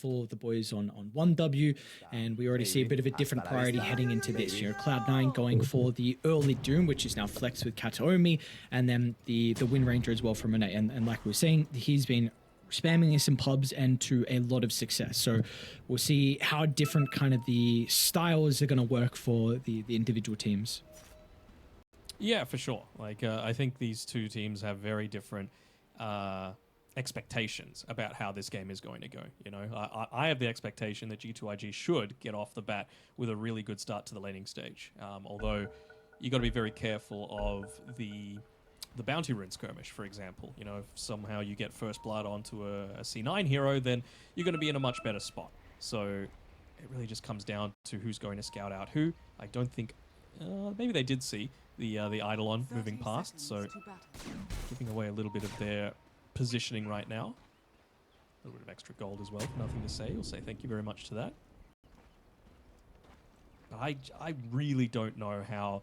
for the boys on 1W, and we already see a bit of a different priority heading into this year. Cloud9 going for the early Doom, which is now flexed with Kataomi, and then the Wind Ranger as well from Renee. And like we were saying, he's been spamming this in pubs and to a lot of success. So we'll see how different kind of the styles are going to work for the individual teams. Yeah, for sure. Like, I think these two teams have very different expectations about how this game is going to go. You know, I have the expectation that G2.iG should get off the bat with a really good start to the laning stage. Although you got to be very careful of the bounty rune skirmish, for example. You know, if somehow you get first blood onto a C9 hero, then you're going to be in a much better spot. So it really just comes down to who's going to scout out who. I don't think maybe they did see the Eidolon moving past, so giving away a little bit of their positioning right now. A little bit of extra gold as well. Nothing to say. We'll say thank you very much to that. I really don't know how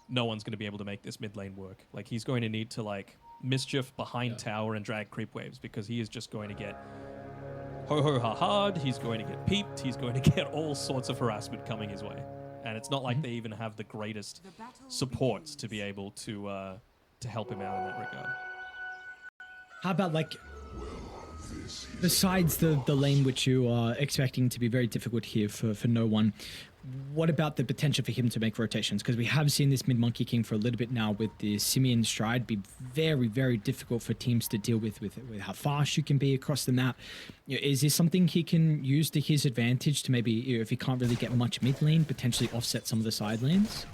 no one's going to be able to make this mid lane work. Like, he's going to need to, like, mischief behind tower and drag creep waves, because he is just going to get ho-ho-ha-hard, he's going to get peeped, he's going to get all sorts of harassment coming his way. And it's not like they even have the greatest supports to be able to help him out in that regard. How about, like, besides the lane which you are expecting to be very difficult here for no one, what about the potential for him to make rotations? Because we have seen this mid Monkey King for a little bit now with the Simeon Stride be very, very difficult for teams to deal with how fast you can be across the map. You know, is this something he can use to his advantage to maybe, you know, if he can't really get much mid lane, potentially offset some of the side lanes?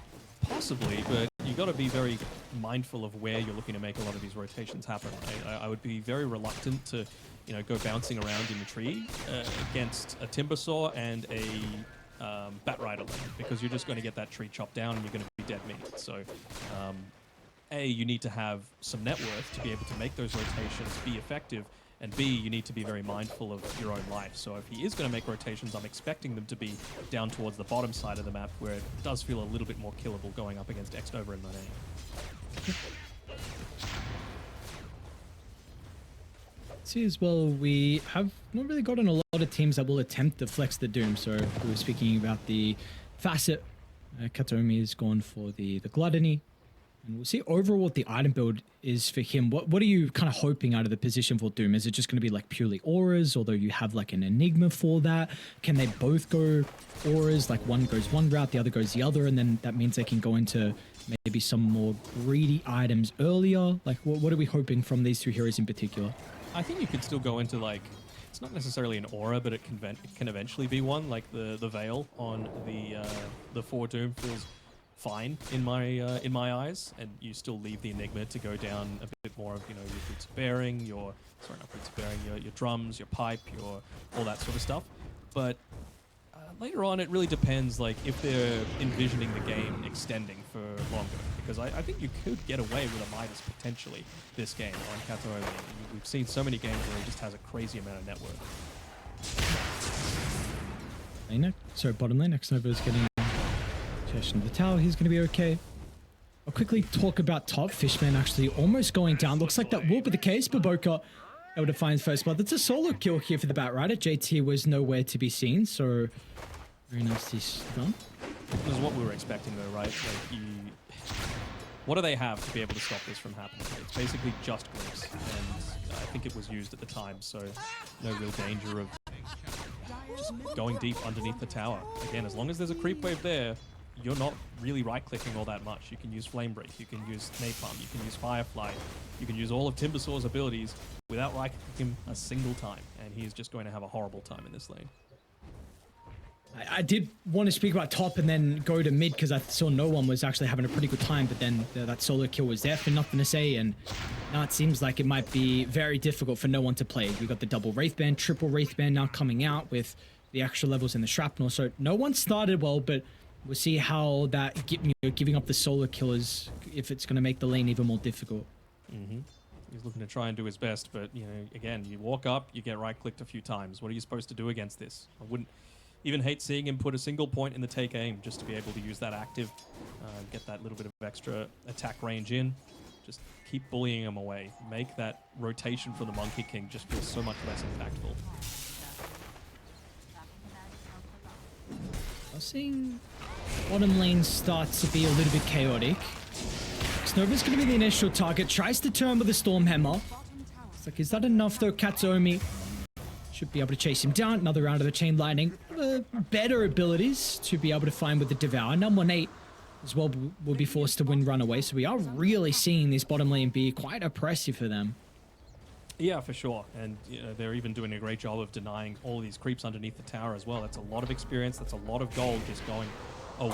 Possibly, but you got to be very mindful of where you're looking to make a lot of these rotations happen. I would be very reluctant to, you know, go bouncing around in the tree against a Timbersaw and a Bat Rider lane, because you're just going to get that tree chopped down and you're going to be dead meat. So, A, you need to have some net worth to be able to make those rotations be effective, and B, you need to be very mindful of your own life. So if he is going to make rotations, I'm expecting them to be down towards the bottom side of the map, where it does feel a little bit more killable going up against X-Nova and Monet. See as well, we have not really gotten a lot of teams that will attempt to flex the Doom. So we were speaking about the Facet. Kataomi has gone for the Gluttony. And we'll see overall what the item build is for him. What are you kind of hoping out of the position for Doom? Is it just going to be like purely auras, although you have like an Enigma for that? Can they both go auras? Like one goes one route, the other goes the other, and then that means they can go into maybe some more greedy items earlier? Like what are we hoping from these two heroes in particular? I think you could still go into, like, it's not necessarily an aura, but it can eventually be one. Like the Veil on the 4 Doom feels fine in my eyes, and you still leave the Enigma to go down a bit more of, you know, your Fruits of Bearing, your drums, your pipe, all that sort of stuff. But later on, it really depends, like, if they're envisioning the game extending for longer, because I think you could get away with a Midas potentially this game on Kataomi. We've seen so many games where he just has a crazy amount of network. So bottom lane, X-Nova is getting possession of the tower. He's going to be okay. I'll quickly talk about top. Fishman actually almost going down. Looks like that will be the case. Baboka able to find first blood. That's a solo kill here for the Bat Rider. JT was nowhere to be seen, so very nicely done. This is what we were expecting though, right? Like, what do they have to be able to stop this from happening? It's basically just Glimpse, and I think it was used at the time, so no real danger of just going deep underneath the tower. Again, as long as there's a creep wave there, you're not really right-clicking all that much. You can use Flame Break, you can use Napalm, you can use Firefly, you can use all of Timbersaw's abilities without right-clicking him a single time, and he's just going to have a horrible time in this lane. I did want to speak about top and then go to mid, because I saw no one was actually having a pretty good time, but then that solo kill was there for nothing to say, and now it seems like it might be very difficult for no one to play. We got the double Wraith Band, triple Wraith Band now coming out with the extra levels in the Shrapnel, so no one started well, but we'll see how that giving up the solo killers, if it's going to make the lane even more difficult. He's looking to try and do his best, but, you know, again, you walk up, you get right-clicked a few times. What are you supposed to do against this? I wouldn't even hate seeing him put a single point in the take aim just to be able to use that active, get that little bit of extra attack range in. Just keep bullying him away. Make that rotation for the Monkey King just feel so much less impactful. are seeing bottom lane start to be a little bit chaotic. Snova's going to be the initial target. Tries to turn with a Storm Hammer. It's like, is that enough though? Katsuomi should be able to chase him down. Another round of the Chain Lightning. Better abilities to be able to find with the Devour. Number 1-8 as well will be forced to win runaway. So we are really seeing this bottom lane be quite oppressive for them. Yeah, for sure. And you know, they're even doing a great job of denying all these creeps underneath the tower as well. That's a lot of experience. That's a lot of gold just going away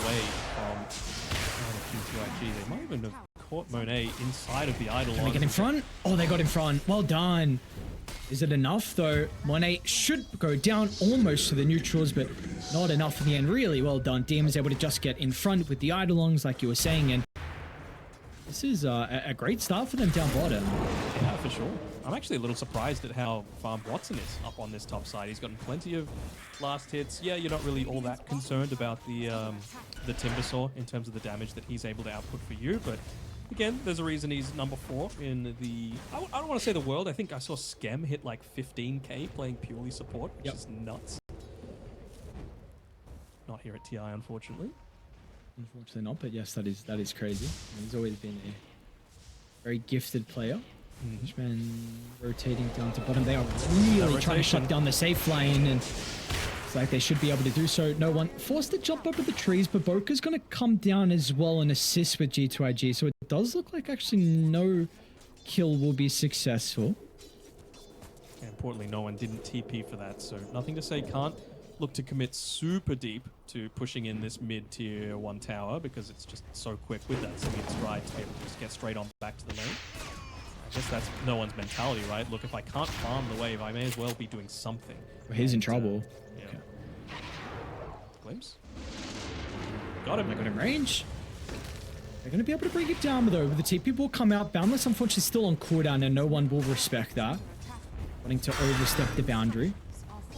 from G2.iG. They might even have caught Monet inside of the Eidolon. Can they get in front? Oh, they got in front. Well done. Is it enough though? Monet should go down almost to the neutrals, but not enough in the end. Really well done. DM is able to just get in front with the Eidolons, like you were saying, and this is a great start for them down bottom. Yeah, for sure. I'm actually a little surprised at how farmed Watson is up on this top side. He's gotten plenty of last hits. Yeah, you're not really all that concerned about the Timbersaw in terms of the damage that he's able to output for you, but again, there's a reason he's number 4 in the... I don't want to say the world. I think I saw Skem hit like 15k playing purely support, which is nuts. Not here at TI, unfortunately. Unfortunately not, but yes, that is crazy. He's always been a very gifted player. Fishman rotating down to bottom. They are really trying to shut down the safe lane, and it's like they should be able to do so. No one forced to jump over the trees, but Boka's going to come down as well and assist with G2.iG. So it does look like actually no kill will be successful. And importantly, no one didn't TP for that, so nothing to say can't look to commit super deep to pushing in this mid-tier 1 tower, because it's just so quick with that speed stride to be able to just get straight on back to the lane. I guess that's no one's mentality, right? Look, if I can't farm the wave, I may as well be doing something. Well, he's in trouble. Yeah. Okay. Glimpse. Got him. They got him range. They're going to be able to bring it down though. The TP will come out. Boundless, unfortunately, still on cooldown, and no one will respect that. Wanting to overstep the boundary.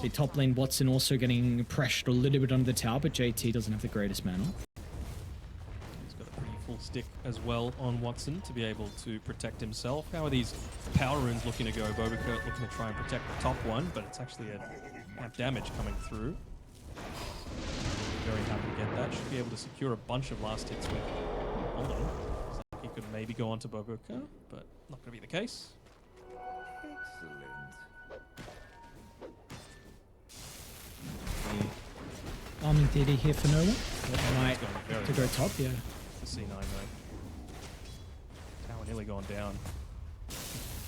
The top lane Watson also getting pressured a little bit under the tower, but JT doesn't have the greatest mana. He's got a pretty full stick as well on Watson to be able to protect himself. How are these power runes looking to go? Bobaka looking to try and protect the top one, but it's actually a damage coming through. Very happy to get that. Should be able to secure a bunch of last hits with... Hold on. Looks like he could maybe go on to Bobaka, but not going to be the case. Farming DD here for no one. Right, to go top, yeah. The C9 though. Tower nearly gone down.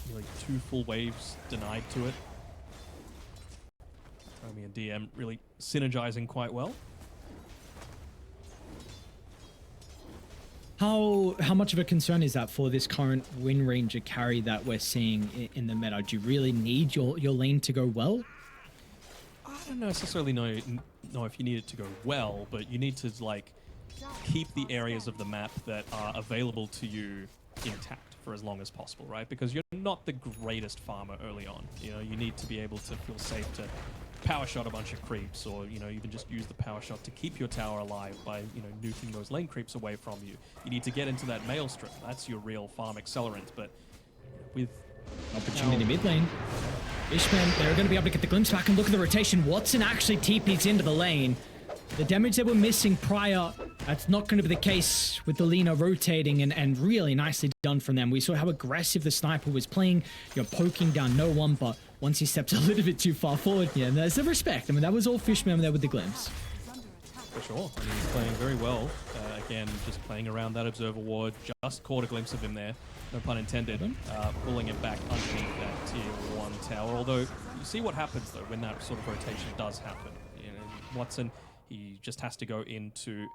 Nearly 2 full waves denied to it. Tommy and DM really synergizing quite well. How much of a concern is that for this current Wind Ranger carry that we're seeing in the meta? Do you really need your lane to go well? I don't necessarily know if you need it to go well, but you need to like keep the areas of the map that are available to you intact for as long as possible, right? Because you're not the greatest farmer early on. You know, you need to be able to feel safe to power shot a bunch of creeps, or you know, even just use the power shot to keep your tower alive by, you know, nuking those lane creeps away from you. You need to get into that maelstrom. That's your real farm accelerant. But with opportunity mid lane, Fishman, they're going to be able to get the glimpse back and look at the rotation. Watson actually TPs into the lane. The damage they were missing prior, that's not going to be the case with the Lina rotating, and really nicely done from them. We saw how aggressive the sniper was playing, you know, poking down no one, but once he stepped a little bit too far forward, yeah, there's the respect. I mean, that was all Fishman there with the glimpse. For sure. I mean, he's playing very well. Again, just playing around that observer ward. Just caught a glimpse of him there. No pun intended. Pulling him back underneath that tier 1 tower. Although, you see what happens, though, when that sort of rotation does happen. You know, Watson, he just has to go into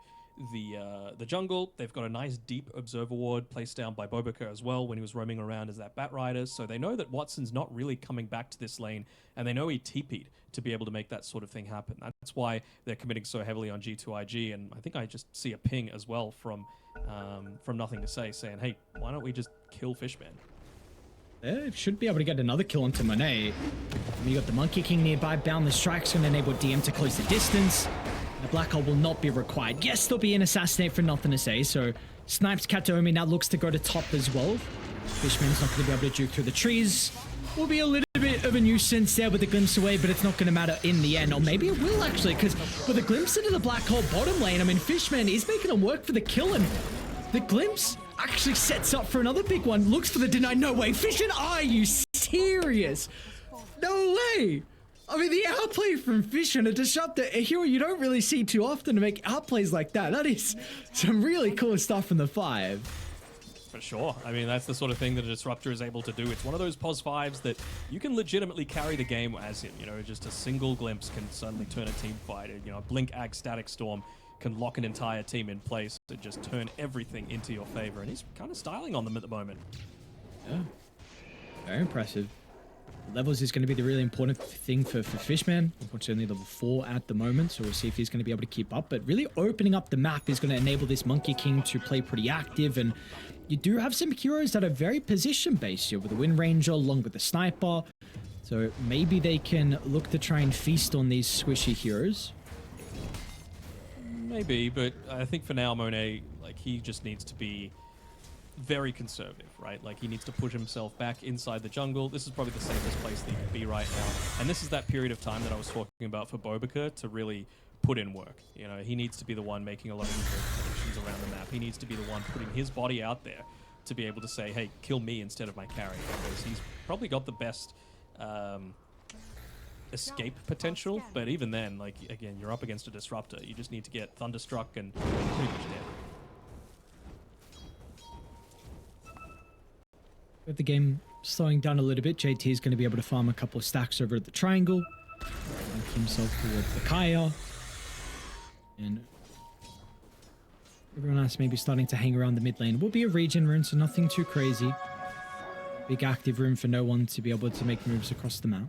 the jungle. They've got a nice deep observer ward placed down by Bobaka as well when he was roaming around as that Bat Rider. So they know that Watson's not really coming back to this lane, and they know he TP'd to be able to make that sort of thing happen. That's why they're committing so heavily on G2.iG, and I think I just see a ping as well from Nothing to Say saying, hey, why don't we just kill Fishman? They should be able to get another kill onto Monet. You got the Monkey King nearby. Boundless Strike's going to enable DM to close the distance. The Black Hole will not be required. Yes, there'll be an Assassinate for Nothing to Say, so snipes Kataomi now looks to go to top as well. Fishman's not going to be able to juke through the trees. Will be a little bit bit of a nuisance there with the glimpse away, but it's not going to matter in the end. Or maybe it will actually, because with a glimpse into the black hole bottom lane, I mean, Fishman is making him work for the kill, and the glimpse actually sets up for another big one. Looks for the deny. No way. Fishman, are you serious? No way. I mean, the outplay from Fishman, a disruptor, a hero you don't really see too often to make outplays like that. That is some really cool stuff from the 5. For sure. I mean, that's the sort of thing that a disruptor is able to do. It's one of those pos 5s that you can legitimately carry the game as him. You know, just a single glimpse can suddenly turn a team fight. You know, a blink ag static storm can lock an entire team in place to just turn everything into your favor. And he's kind of styling on them at the moment. Yeah. Very impressive. Levels is going to be the really important thing for Fishman. Unfortunately, level 4 at the moment, so we'll see if he's going to be able to keep up. But really opening up the map is going to enable this Monkey King to play pretty active, and you do have some heroes that are very position-based here with the Wind Ranger along with the Sniper. So maybe they can look to try and feast on these squishy heroes. Maybe, but I think for now, Monet, like, he just needs to be very conservative, right? Like, he needs to push himself back inside the jungle. This is probably the safest place that he could be right now. And this is that period of time that I was talking about for Bobika to really put in work. You know, he needs to be the one making a lot of decisions around the map. He needs to be the one putting his body out there to be able to say, hey, kill me instead of my carry, because he's probably got the best escape potential. But even then, like, again, you're up against a disruptor. You just need to get thunderstruck and pretty much dead. With the game slowing down a little bit, JT is going to be able to farm a couple of stacks over at the triangle. Make himself towards the Kaya. And everyone else may be starting to hang around the mid lane. Will be a regen rune, so nothing too crazy. Big active room for no one to be able to make moves across the map.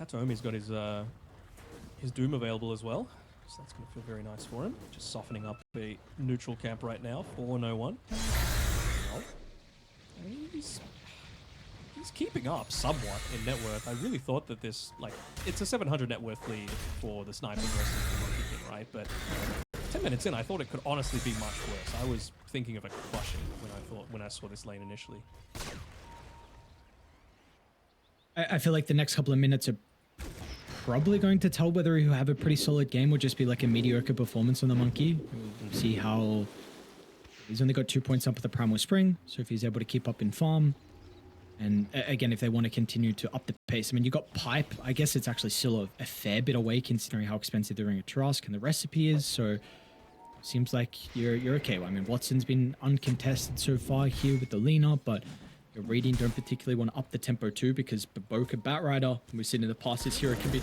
Kataomi's got his Doom available as well, so that's going to feel very nice for him. Just softening up a neutral camp right now for no one. Well, I mean, he's keeping up somewhat in net worth. I really thought that this, like, it's a 700 net worth lead for the Sniper versus the Monkey King, right? But 10 minutes in, I thought it could honestly be much worse. I was thinking of a crushing when I saw this lane initially. I feel like the next couple of minutes are probably going to tell whether he'll have a pretty solid game or just be like a mediocre performance on the Monkey. We'll see how... He's only got 2 points up at the Primal Spring, so if he's able to keep up in farm, and again, if they want to continue to up the pace, I mean, you got Pipe. I guess it's actually still a fair bit away considering how expensive the Ring of Trask and the recipe is, so seems like you're okay. I mean, Watson's been uncontested so far here with the Lina, but your reading don't particularly want to up the tempo too, because Baboka Batrider, we've seen in the past, this hero can be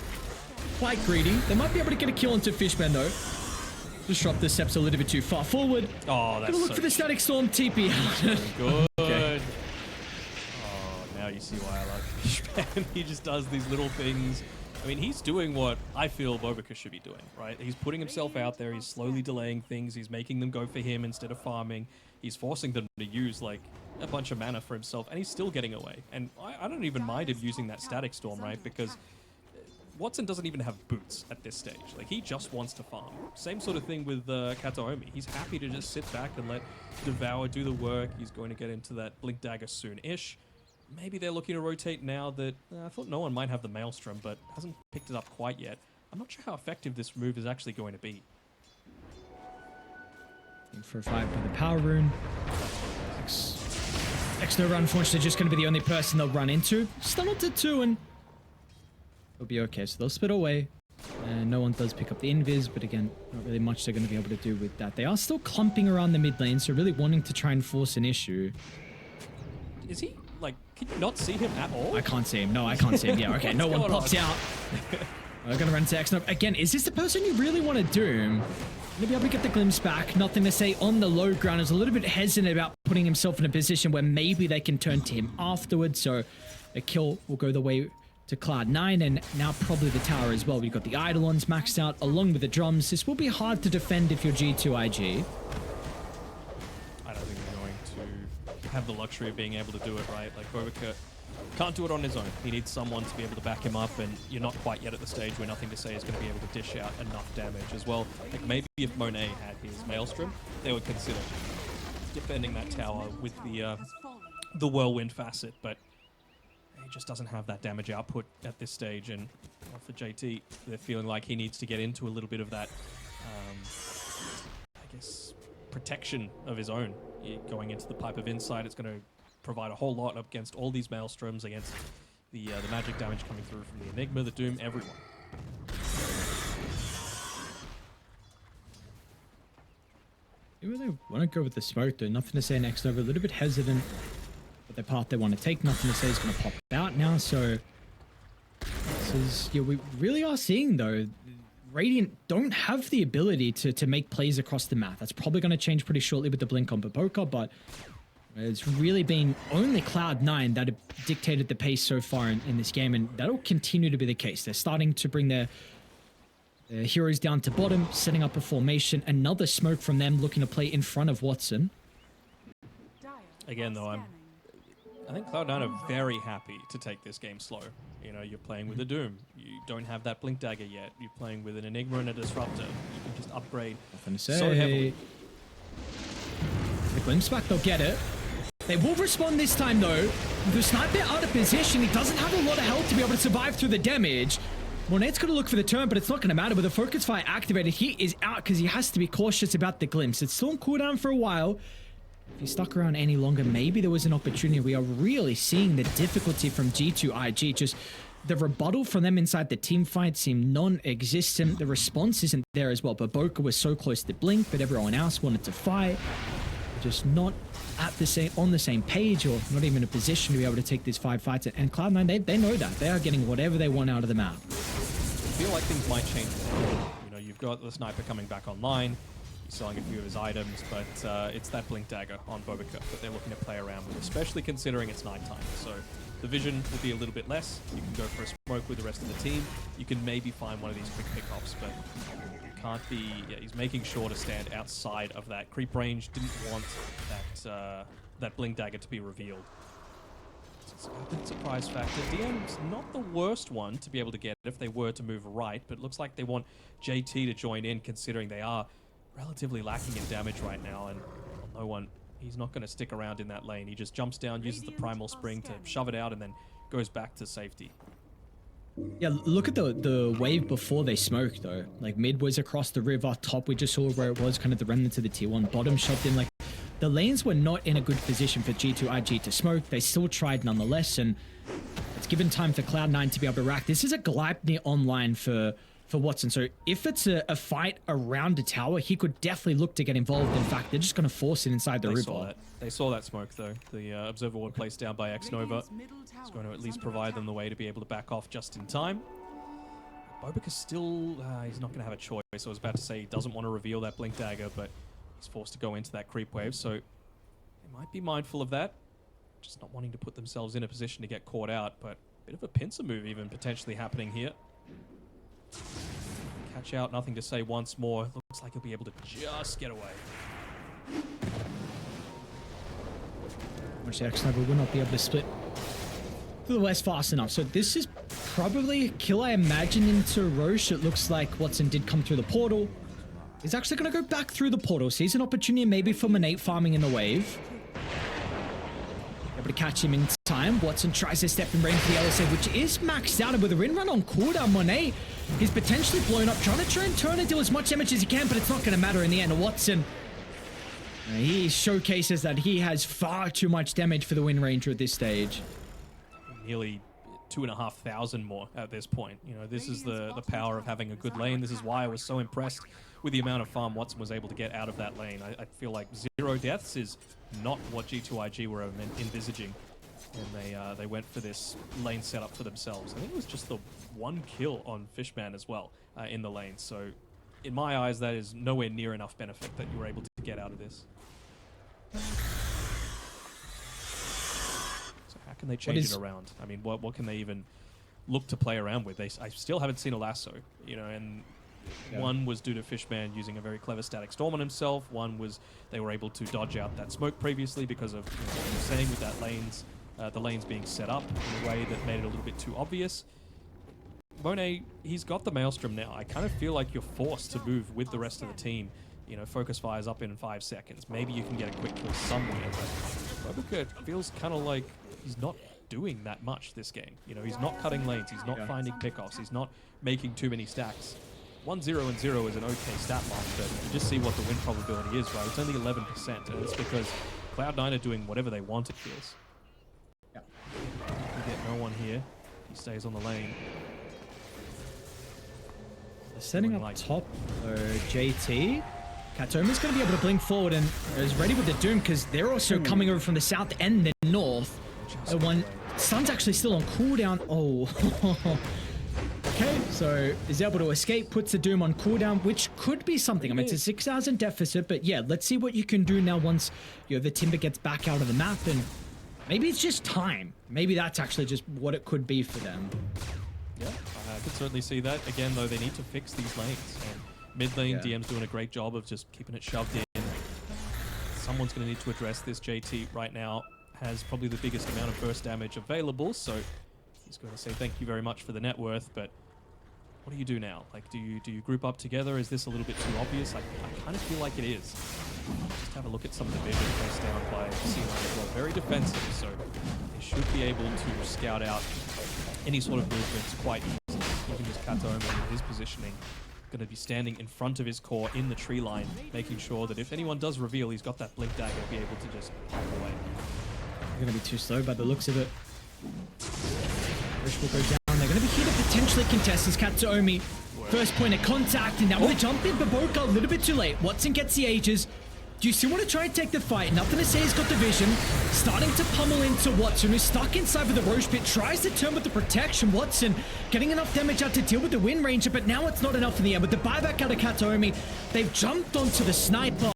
quite greedy. They might be able to get a kill into Fishman though. Disrupt the steps a little bit too far forward. Oh, that's gonna look for the Static Storm TP. Good. Okay. Oh, now you see why I like Fishman. He just does these little things. I mean, he's doing what I feel Bobika should be doing, right? He's putting himself out there. He's slowly delaying things. He's making them go for him instead of farming. He's forcing them to use, like, a bunch of mana for himself, and he's still getting away. And I don't even mind him using that Static Storm, right? Because Watson doesn't even have boots at this stage. Like, he just wants to farm. Same sort of thing with Kataomi. He's happy to just sit back and let Devour do the work. He's going to get into that Blink Dagger soon-ish. Maybe they're looking to rotate now that... I thought no one might have the Maelstrom, but hasn't picked it up quite yet. I'm not sure how effective this move is actually going to be. For a 5 by the Power Rune. X-Nova, unfortunately, just going to be the only person they'll run into. Stun onto 2, and it'll be okay. So they'll split away. And no one does pick up the Invis, but again, not really much they're going to be able to do with that. They are still clumping around the mid lane, so really wanting to try and force an issue. Is he, like, can you not see him at all? I can't see him. No, I can't see him. Yeah, okay. No one pops out. We're going to run to X-Nova. Again, is this the person you really want to doom? Going to be able to get the glimpse back. Nothing to say on the low ground. Is a little bit hesitant about putting himself in a position where maybe they can turn to him afterwards. So a kill will go the way to Cloud9, and now probably the tower as well. We've got the Eidolons maxed out along with the drums. This will be hard to defend if you're G2.iG. I don't think they're going to have the luxury of being able to do it, right? Like, Bobika can't do it on his own. He needs someone to be able to back him up, and you're not quite yet at the stage where Nothing to Say is going to be able to dish out enough damage as well. Like, maybe if Monet had his Maelstrom, they would consider defending that tower with the the whirlwind facet, but he just doesn't have that damage output at this stage. And well, for JT, they're feeling like he needs to get into a little bit of that, I guess, protection of his own. Going into the Pipe of Insight, it's going to provide a whole lot against all these Maelstroms, against the magic damage coming through from the Enigma, the Doom, everyone. They really want to go with the smoke though. Nothing to say next over. A little bit hesitant with the path they want to take. Nothing to say is going to pop out now. So this is, yeah, we really are seeing though, Radiant don't have the ability to make plays across the map. That's probably going to change pretty shortly with the blink on Baboka, but it's really been only Cloud9 that have dictated the pace so far in this game, and that'll continue to be the case. They're starting to bring their heroes down to bottom, setting up a formation. Another smoke from them, looking to play in front of Watson. Again, though, I think Cloud9 are very happy to take this game slow. You know, you're playing with a Doom. You don't have that Blink Dagger yet. You're playing with an Enigma and a Disruptor. You can just upgrade so heavily. The glimpse back, they'll get it. They will respond this time, though. The sniper out of position. He doesn't have a lot of health to be able to survive through the damage. Monet's going to look for the turn, but it's not going to matter. With the Focus Fire activated, he is out because he has to be cautious about the glimpse. It's still on cooldown for a while. If he stuck around any longer, maybe there was an opportunity. We are really seeing the difficulty from G2.iG. Just the rebuttal from them inside the team fight seemed non-existent. The response isn't there as well. Baboka was so close to blink, but everyone else wanted to fight. Just not at the on the same page, or not even in a position to be able to take these 5 fights. And Cloud9, they know that. They are getting whatever they want out of the map. I feel like things might change. You know, you've got the sniper coming back online. He's selling a few of his items, but it's that Blink Dagger on Baboka that they're looking to play around with, especially considering it's nighttime. So the vision will be a little bit less. You can go for a smoke with the rest of the team. You can maybe find one of these quick pickoffs, but you can't be... Yeah, he's making sure to stand outside of that creep range. Didn't want that Blink Dagger to be revealed. It's a good surprise factor. DM's not the worst one to be able to get if they were to move right, but it looks like they want JT to join in, considering they are relatively lacking in damage right now, and well, no one... He's not going to stick around in that lane. He just jumps down, uses the Primal Spring to shove it out, and then goes back to safety. Yeah, look at the wave before they smoked, though. Like, mid was across the river, top we just saw where it was, kind of the remnants of the tier 1, bottom shoved in. Like, the lanes were not in a good position for G2.iG to smoke. They still tried nonetheless, and it's given time for Cloud9 to be able to rack. This is a Gleipnir online for Watson. So if it's a fight around a tower, he could definitely look to get involved. In fact, they're just going to force it inside the river. They saw that smoke, though. The Observer Ward placed down by X-Nova is going to at least provide them the way to be able to back off just in time. Baboka's still... he's not going to have a choice. I was about to say he doesn't want to reveal that Blink Dagger, but he's forced to go into that creep wave, so they might be mindful of that. Just not wanting to put themselves in a position to get caught out, but a bit of a pincer move even potentially happening here. Catch out, nothing to say once more. Looks like he'll be able to just get away. Which X-Nova will not be able to split to the west fast enough. So this is probably a kill, I imagine, into Roche. It looks like Watson did come through the portal. He's actually going to go back through the portal. Sees an opportunity maybe for Monate farming in the wave. Able to catch him in time. Watson tries to step in range for the LSA, which is maxed out. And with a rin run on cooldown, Monate is potentially blown up, trying to turn and do as much damage as he can, but it's not going to matter in the end. Watson, he showcases that he has far too much damage for the Wind Ranger at this stage. Nearly 2,500 more at this point. You know, this is the power of having a good lane. This is why I was so impressed with the amount of farm Watson was able to get out of that lane. I feel like 0 deaths is not what G2.iG were envisaging when they went for this lane setup for themselves. I think it was just the 1 kill on Fishman as well in the lane. So in my eyes, that is nowhere near enough benefit that you were able to get out of this. So how can they change it around? I mean, what can they even look to play around with? I still haven't seen a lasso, you know, and one was due to Fishman using a very clever static storm on himself. One was they were able to dodge out that smoke previously because of what he was saying with that the lanes being set up in a way that made it a little bit too obvious. Monet, he's got the Maelstrom now. I kind of feel like you're forced to move with the rest of the team. You know, Focus Fire's up in 5 seconds. Maybe you can get a quick kill somewhere, but Bobukert feels kind of like he's not doing that much this game. You know, he's not cutting lanes, he's not finding pickoffs, he's not making too many stacks. 1-0 and 0 is an okay stat line, but you just see what the win probability is, right? It's only 11%, and it's because Cloud9 are doing whatever they want, it feels. Yeah. You get no one here. He stays on the lane. They're setting up top JT. Katomi's going to be able to blink forward and is ready with the Doom because they're also coming over from the south and the north. One Sun's actually still on cooldown. Oh. Okay, so is able to escape, puts the Doom on cooldown, which could be something. I mean, it's a 6,000 deficit, but yeah, let's see what you can do now once the Timber gets back out of the map, and maybe it's just time. Maybe that's actually just what it could be for them. Yeah, I could certainly see that. Again, though, they need to fix these lanes. And mid lane, DM's doing a great job of just keeping it shoved in. Someone's going to need to address this. JT right now has probably the biggest amount of burst damage available, so he's going to say thank you very much for the net worth, but what do you do now? Like, do you group up together? Is this a little bit too obvious? I kind of feel like it is. Just have a look at some of the vision placed down by C9 as well. Very defensive, so they should be able to scout out any sort of movements quite easily. Even just Katomi with his positioning, going to be standing in front of his core in the tree line, making sure that if anyone does reveal, he's got that blink dagger, be able to just hide away. They're going to be too slow by the looks of it. Rish will go down. They're going to be here to potentially contest as Katsuomi. First point of contact, and now with the jump in, Baboka a little bit too late. Watson gets the Aegis. Do you still want to try and take the fight? Nothing to say, he's got the vision. Starting to pummel into Watson, who's stuck inside with the Roche Pit. Tries to turn with the protection. Watson getting enough damage out to deal with the Wind Ranger, but now it's not enough in the end. With the buyback out of Katsuomi, they've jumped onto the sniper.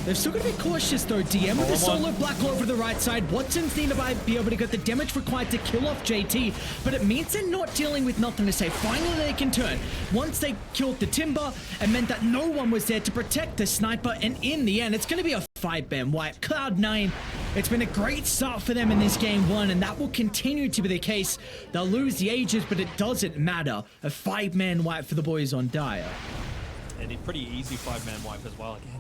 They're still going to be cautious though. DM with the solo black hole over the right side. Watson's need to be able to get the damage required to kill off JT, but it means they're not dealing with nothing to say. Finally they can turn. Once they killed the Timber, it meant that no one was there to protect the sniper, and in the end, it's going to be a 5-man wipe. Cloud9, it's been a great start for them in this game 1, and that will continue to be the case. They'll lose the Aegis, but it doesn't matter. A 5-man wipe for the boys on Dire. And a pretty easy 5-man wipe as well. Again,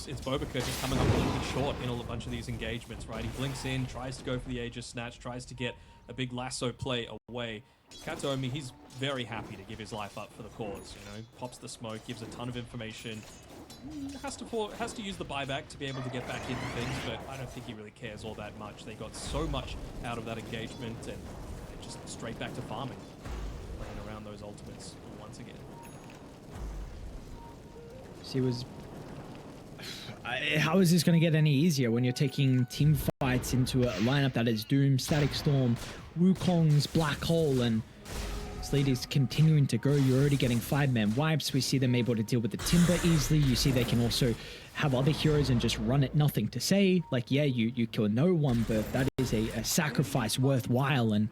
it's Bobukert just coming up a little bit short in a bunch of these engagements, right? He blinks in, tries to go for the Aegis snatch, tries to get a big lasso play away. Katomi, he's very happy to give his life up for the cause, you know? Pops the smoke, gives a ton of information. Has to use the buyback to be able to get back into things, but I don't think he really cares all that much. They got so much out of that engagement, and just straight back to farming. Playing around those ultimates once again. She was... How is this going to get any easier when you're taking team fights into a lineup that is Doom, Static Storm, Wukong's Black Hole, and this lead is continuing to grow. You're already getting 5-man wipes. We see them able to deal with the Timber easily. You see they can also have other heroes and just run it, nothing to say. Like, yeah, you kill no one, but that is a sacrifice worthwhile. And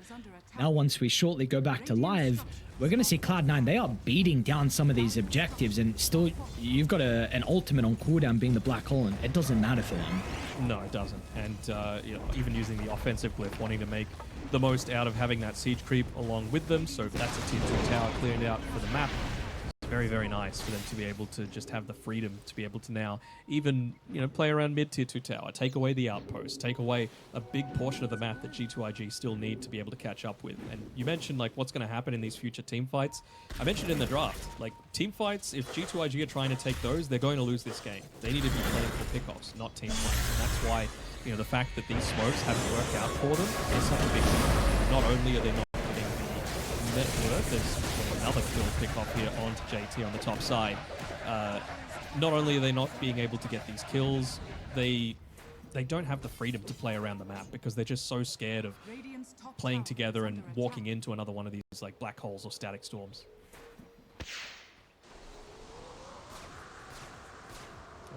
now once we shortly go back to live, we're going to see Cloud9, they are beating down some of these objectives, and still you've got an ultimate on cooldown being the Black Hole, and it doesn't matter for them. No, it doesn't. And you know, even using the offensive glyph, wanting to make the most out of having that siege creep along with them. So if that's a tier 2 tower cleared out for the map, it's very, very nice for them to be able to just have the freedom to be able to now even, you know, play around mid tier 2 tower, take away the outpost, take away a big portion of the map that G2.iG still need to be able to catch up with. And you mentioned like what's going to happen in these future team fights. I mentioned in the draft, like team fights, if G2.iG are trying to take those, they're going to lose this game. They need to be playing for pickoffs, not team fights. And that's why, you know, the fact that these smokes haven't worked out for them is such a big deal. Not only are they not getting the net worth, there's another kill pickoff here onto JT on the top side. Not only are they not being able to get these kills, they don't have the freedom to play around the map because they're just so scared of playing together and walking into another one of these like black holes or static storms.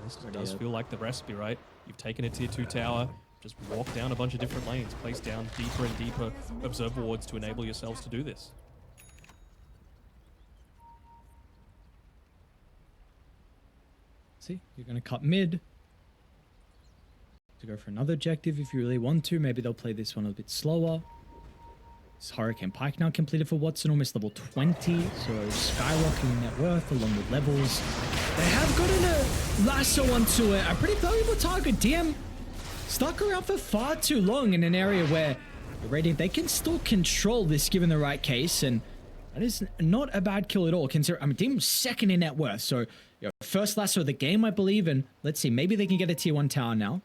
This does feel like the recipe, right? You've taken a tier 2 tower, just walk down a bunch of different lanes, place down deeper and deeper observer wards to enable yourselves to do this. See, you're going to cut mid to go for another objective if you really want to. Maybe they'll play this one a bit slower. This Hurricane Pike now completed for Watson, almost level 20, so skyrocketing net worth along with levels. They have gotten a lasso onto it, a pretty valuable target. DM stuck around for far too long in an area where the Radiant, they can still control this given the right case, and that is not a bad kill at all. Consider, I mean, Demon was second in net worth, so first lasso of the game, I believe, and let's see, maybe they can get a tier 1 tower now,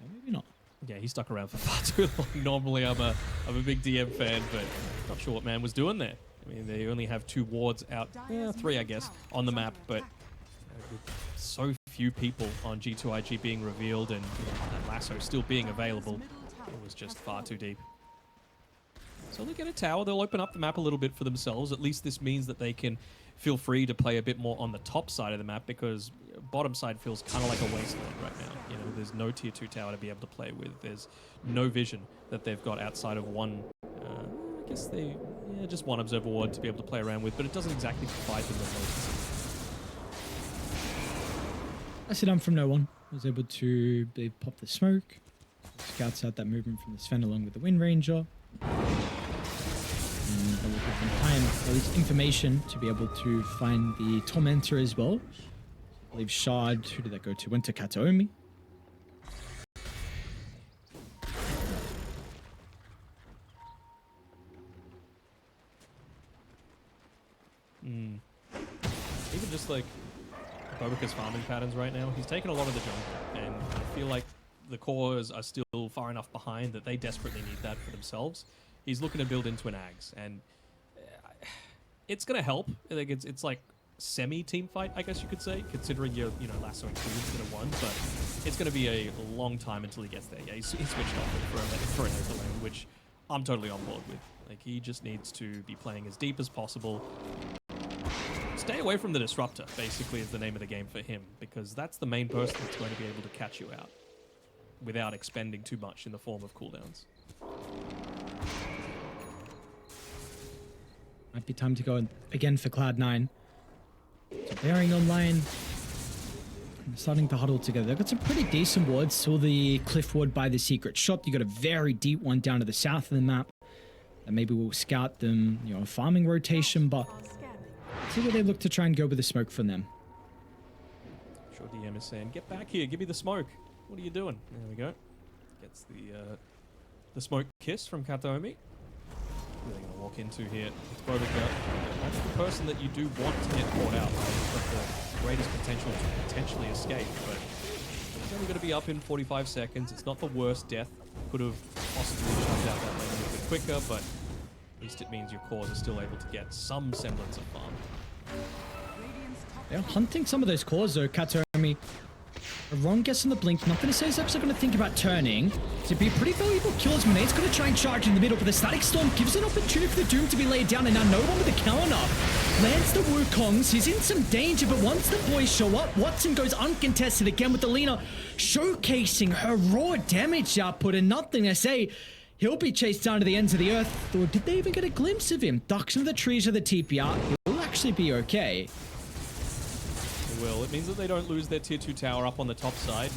or maybe not. Yeah, he stuck around for far too long. Normally, I'm a big DM fan, but not sure what man was doing there. I mean, they only have 2 wards out, 3, I guess, on the map, but with so few people on G2.iG being revealed and that lasso still being available, it was just far too deep. So they get a tower, they'll open up the map a little bit for themselves. At least this means that they can feel free to play a bit more on the top side of the map, because bottom side feels kind of like a wasteland right now. You know, there's no tier 2 tower to be able to play with. There's no vision that they've got outside of one, I guess just one observer ward to be able to play around with, but it doesn't exactly provide them with most. I sit down from no one. Was able to pop the smoke. Scouts out that movement from the Sven along with the Wind Ranger. And that will give them time, or at least information, to be able to find the Tormentor as well. I believe Shard, who did that go to? Went to Kataomi. Even just like Bobica's farming patterns right now, he's taken a lot of the jungle, and I feel like the cores are still far enough behind that they desperately need that for themselves. He's looking to build into an Ags, and it's going to help. I think it's like semi-team fight, I guess you could say, considering you're, lassoing 2 instead of 1, but it's going to be a long time until he gets there. Yeah, he switched off for an overlane, which I'm totally on board with. Like, he just needs to be playing as deep as possible. Stay away from the Disruptor, basically, is the name of the game for him, because that's the main person that's going to be able to catch you out without expending too much in the form of cooldowns. Might be time to go again for Cloud9. So bearing online, they're starting to huddle together. They've got some pretty decent wards. Saw the cliff ward by the secret shop. You got a very deep one down to the south of the map. And maybe we'll scout them, a farming rotation, but see where they look to try and go with the smoke from them. Sure, DM is saying, get back here, give me the smoke. What are you doing? There we go. Gets the smoke kiss from Kataomi. Who are they going to walk into here? It's Bobica. That's the person that you do want to get caught out. He's got the greatest potential to potentially escape, but he's only going to be up in 45 seconds. It's not the worst death. Could have possibly shut out that lane a little bit quicker, but at least it means your cores are still able to get some semblance of farm. They're hunting some of those cores though, Kataomi. A wrong guess on the blink. Not going to say he's actually going to think about turning. To be a pretty valuable kill as Monade's going to try and charge in the middle, but the Static Storm gives an opportunity for the Doom to be laid down, and now no one with a counter. Lands the Wukongs. He's in some danger, but once the boys show up, Watson goes uncontested again with the Lina showcasing her raw damage output, and nothing to say. He'll be chased down to the ends of the earth. Or did they even get a glimpse of him? Ducks into the trees of the TPR. He'll actually be okay. Will. It means that they don't lose their tier 2 tower up on the top side.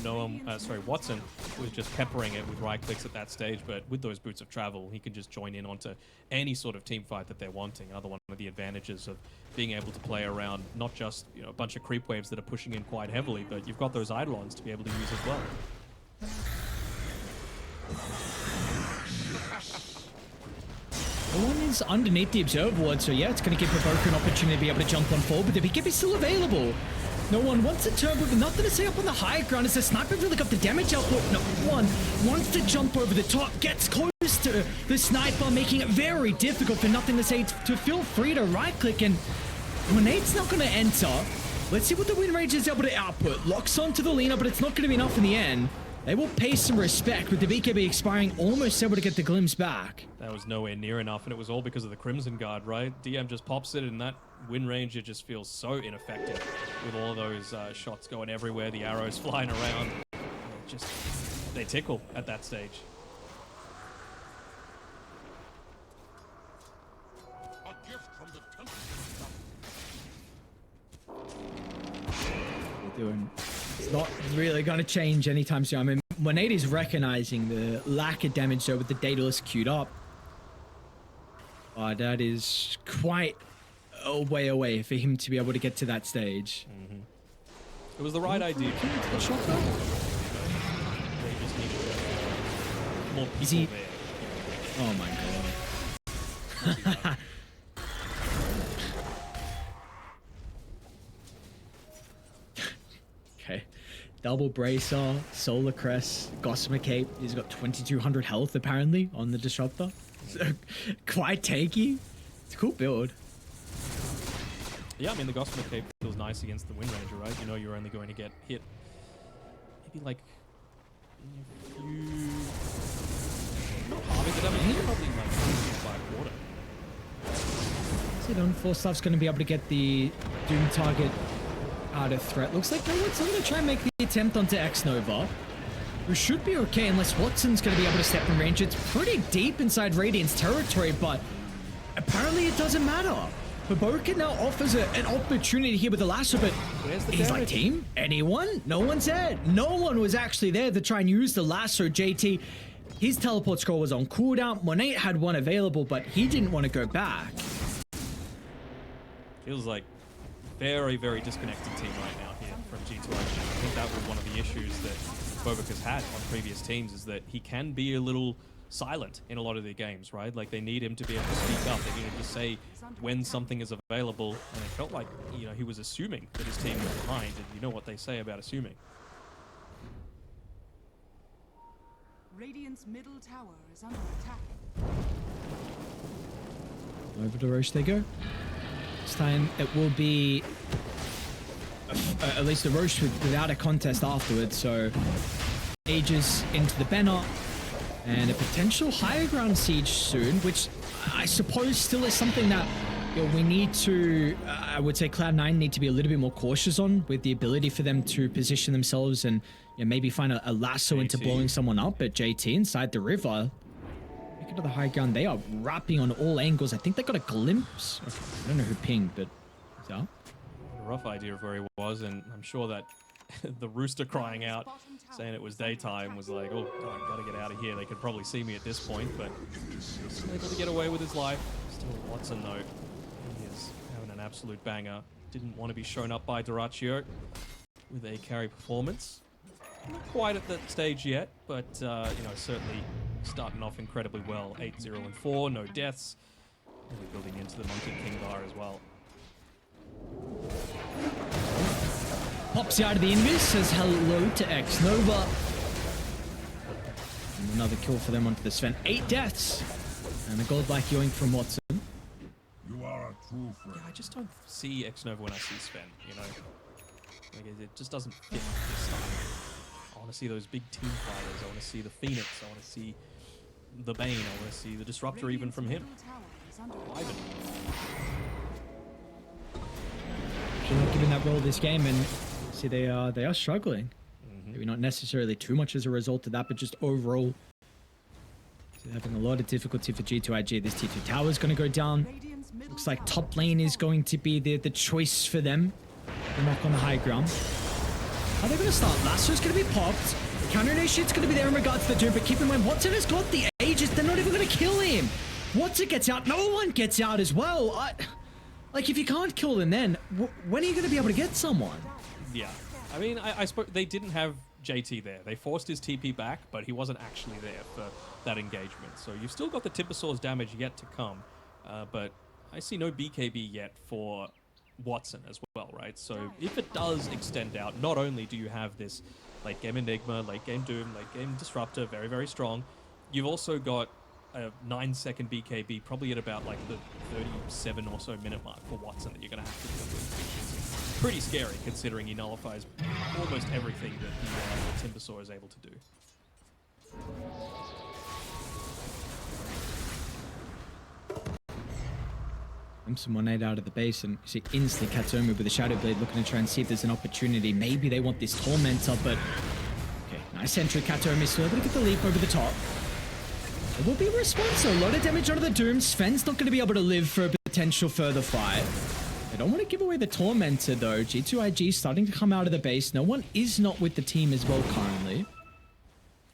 Watson was just peppering it with right clicks at that stage, but with those boots of travel, he can just join in onto any sort of team fight that they're wanting. Another one of the advantages of being able to play around not just a bunch of creep waves that are pushing in quite heavily, but you've got those Eidolons to be able to use as well. The one is underneath the observer ward, so yeah, it's going to give Provoker an opportunity to be able to jump on forward, but the BKB is still available. No one wants to turn, but nothing to say up on the high ground as the sniper really got the damage output. No one wants to jump over the top, gets close to the sniper, making it very difficult for nothing to say to feel free to right click, and Grenade's not going to enter. Let's see what the Wind Ranger is able to output. Locks onto the Lina, but it's not going to be enough in the end. They will pay some respect with the BKB expiring, almost able to get the glimpse back. That was nowhere near enough, and it was all because of the Crimson Guard, right? DM just pops it, and that Wind Ranger just feels so ineffective with all of those shots going everywhere, the arrows flying around. They tickle at that stage. A gift from the temple. Doing. It's not really going to change anytime soon. I mean, Monade is recognizing the lack of damage there with the Daedalus queued up. That is quite a way away for him to be able to get to that stage. It was the right idea. The shot though? They just needed to more Is people he- there. Oh my god. Okay. Double Bracer, Solar Crest, Gossamer Cape. He's got 2200 health apparently on the Disruptor. So, quite tanky. It's a cool build. Yeah, I mean, the Gossamer Cape feels nice against the Wind Ranger, right? You know you're only going to get hit maybe like a few... Not halving the damage, you're probably like 5 quarter. So on 4 stuff's going to be able to get the Doom target out of threat. Looks like no one's going to try and make the attempt onto X-Nova. We should be okay unless Watson's going to be able to step in range. It's pretty deep inside Radiant's territory, but apparently it doesn't matter. Baboka now offers an opportunity here with the lasso, but Where's the he's damage? like, team? Anyone? No one's there. No one was actually there to try and use the lasso. JT, his teleport scroll was on cooldown. Monet had one available, but he didn't want to go back. Feels like very, very disconnected team right now here from G2.iG. I think that was one of the issues that Bobak has had on previous teams, is that he can be a little silent in a lot of their games, right? Like, they need him to be able to speak up. They need him to say when something is available, and it felt like, you know, he was assuming that his team was behind, and you know what they say about assuming. Radiant's middle tower is under attack. Over to Roche they go. This time it will be at least a Roche without a contest afterwards, so Aegis into the banner and a potential higher ground siege soon, which I suppose still is something that, you know, we need to, I would say Cloud9 need to be a little bit more cautious on, with the ability for them to position themselves and, you know, maybe find a lasso into blowing someone up at JT inside the river. Make it to the high ground. They are wrapping on all angles. I think they got a glimpse. I don't know who pinged, but is that? A rough idea of where he was, and I'm sure that the rooster crying out, saying it was daytime, was like, oh, God, gotta get out of here. They could probably see me at this point, but still able to get away with his life. Still Watson, though. He is having an absolute banger. Didn't want to be shown up by Duraccio with a carry performance. Not quite at that stage yet, but, you know, certainly starting off incredibly well. 8-0 and 4, no deaths. Really building into the Monkey King bar as well. Pops out of the invis, says hello to X-Nova. And another kill for them onto the Sven. 8 deaths. And a godlike yoink from Watson. You are a true friend. Yeah, I just don't see X-Nova when I see Sven, you know? Like, it just doesn't fit his style. I want to see those big team fighters. I want to see the Phoenix. I want to see the Bane. I want to see the Disruptor even from him. Ivan. Should not giving that role this game, and see they are struggling. Maybe not necessarily too much as a result of that, but just overall they're having a lot of difficulty for G2.iG. This T2 tower is going to go down. Looks like top lane is going to be the choice for them. The knock on the high ground. Are they going to start? Lasso's going to be popped. Counter initiate's going to be there in regards to the Doom, but keep in mind, Watson has got the Aegis. They're not even going to kill him. Watson gets out. No one gets out as well. Like, if you can't kill them then, when are you going to be able to get someone? Yeah. I mean, I suppose they didn't have JT there. They forced his TP back, but he wasn't actually there for that engagement. So you've still got the Timbersaws damage yet to come, but I see no BKB yet for Watson as well, right? So if it does extend out, not only do you have this late game Enigma, late game Doom, late game Disruptor, very, very strong, you've also got a 9-second BKB, probably at about like the 37 or so minute mark for Watson that you're going to have to deal with, which is pretty scary considering he nullifies almost everything that the Timbersaw is able to do. Someone out of the base, and you see instantly Katsumu with the Shadow Blade looking to try and see if there's an opportunity. Maybe they want this Tormentor, but okay, nice entry. Katsumu still able to get the leap over the top. It will be a response, so a lot of damage onto the Doom. Sven's not going to be able to live for a potential further fight. They don't want to give away the Tormentor though. G2.iG starting to come out of the base. No one is not with the team as well currently.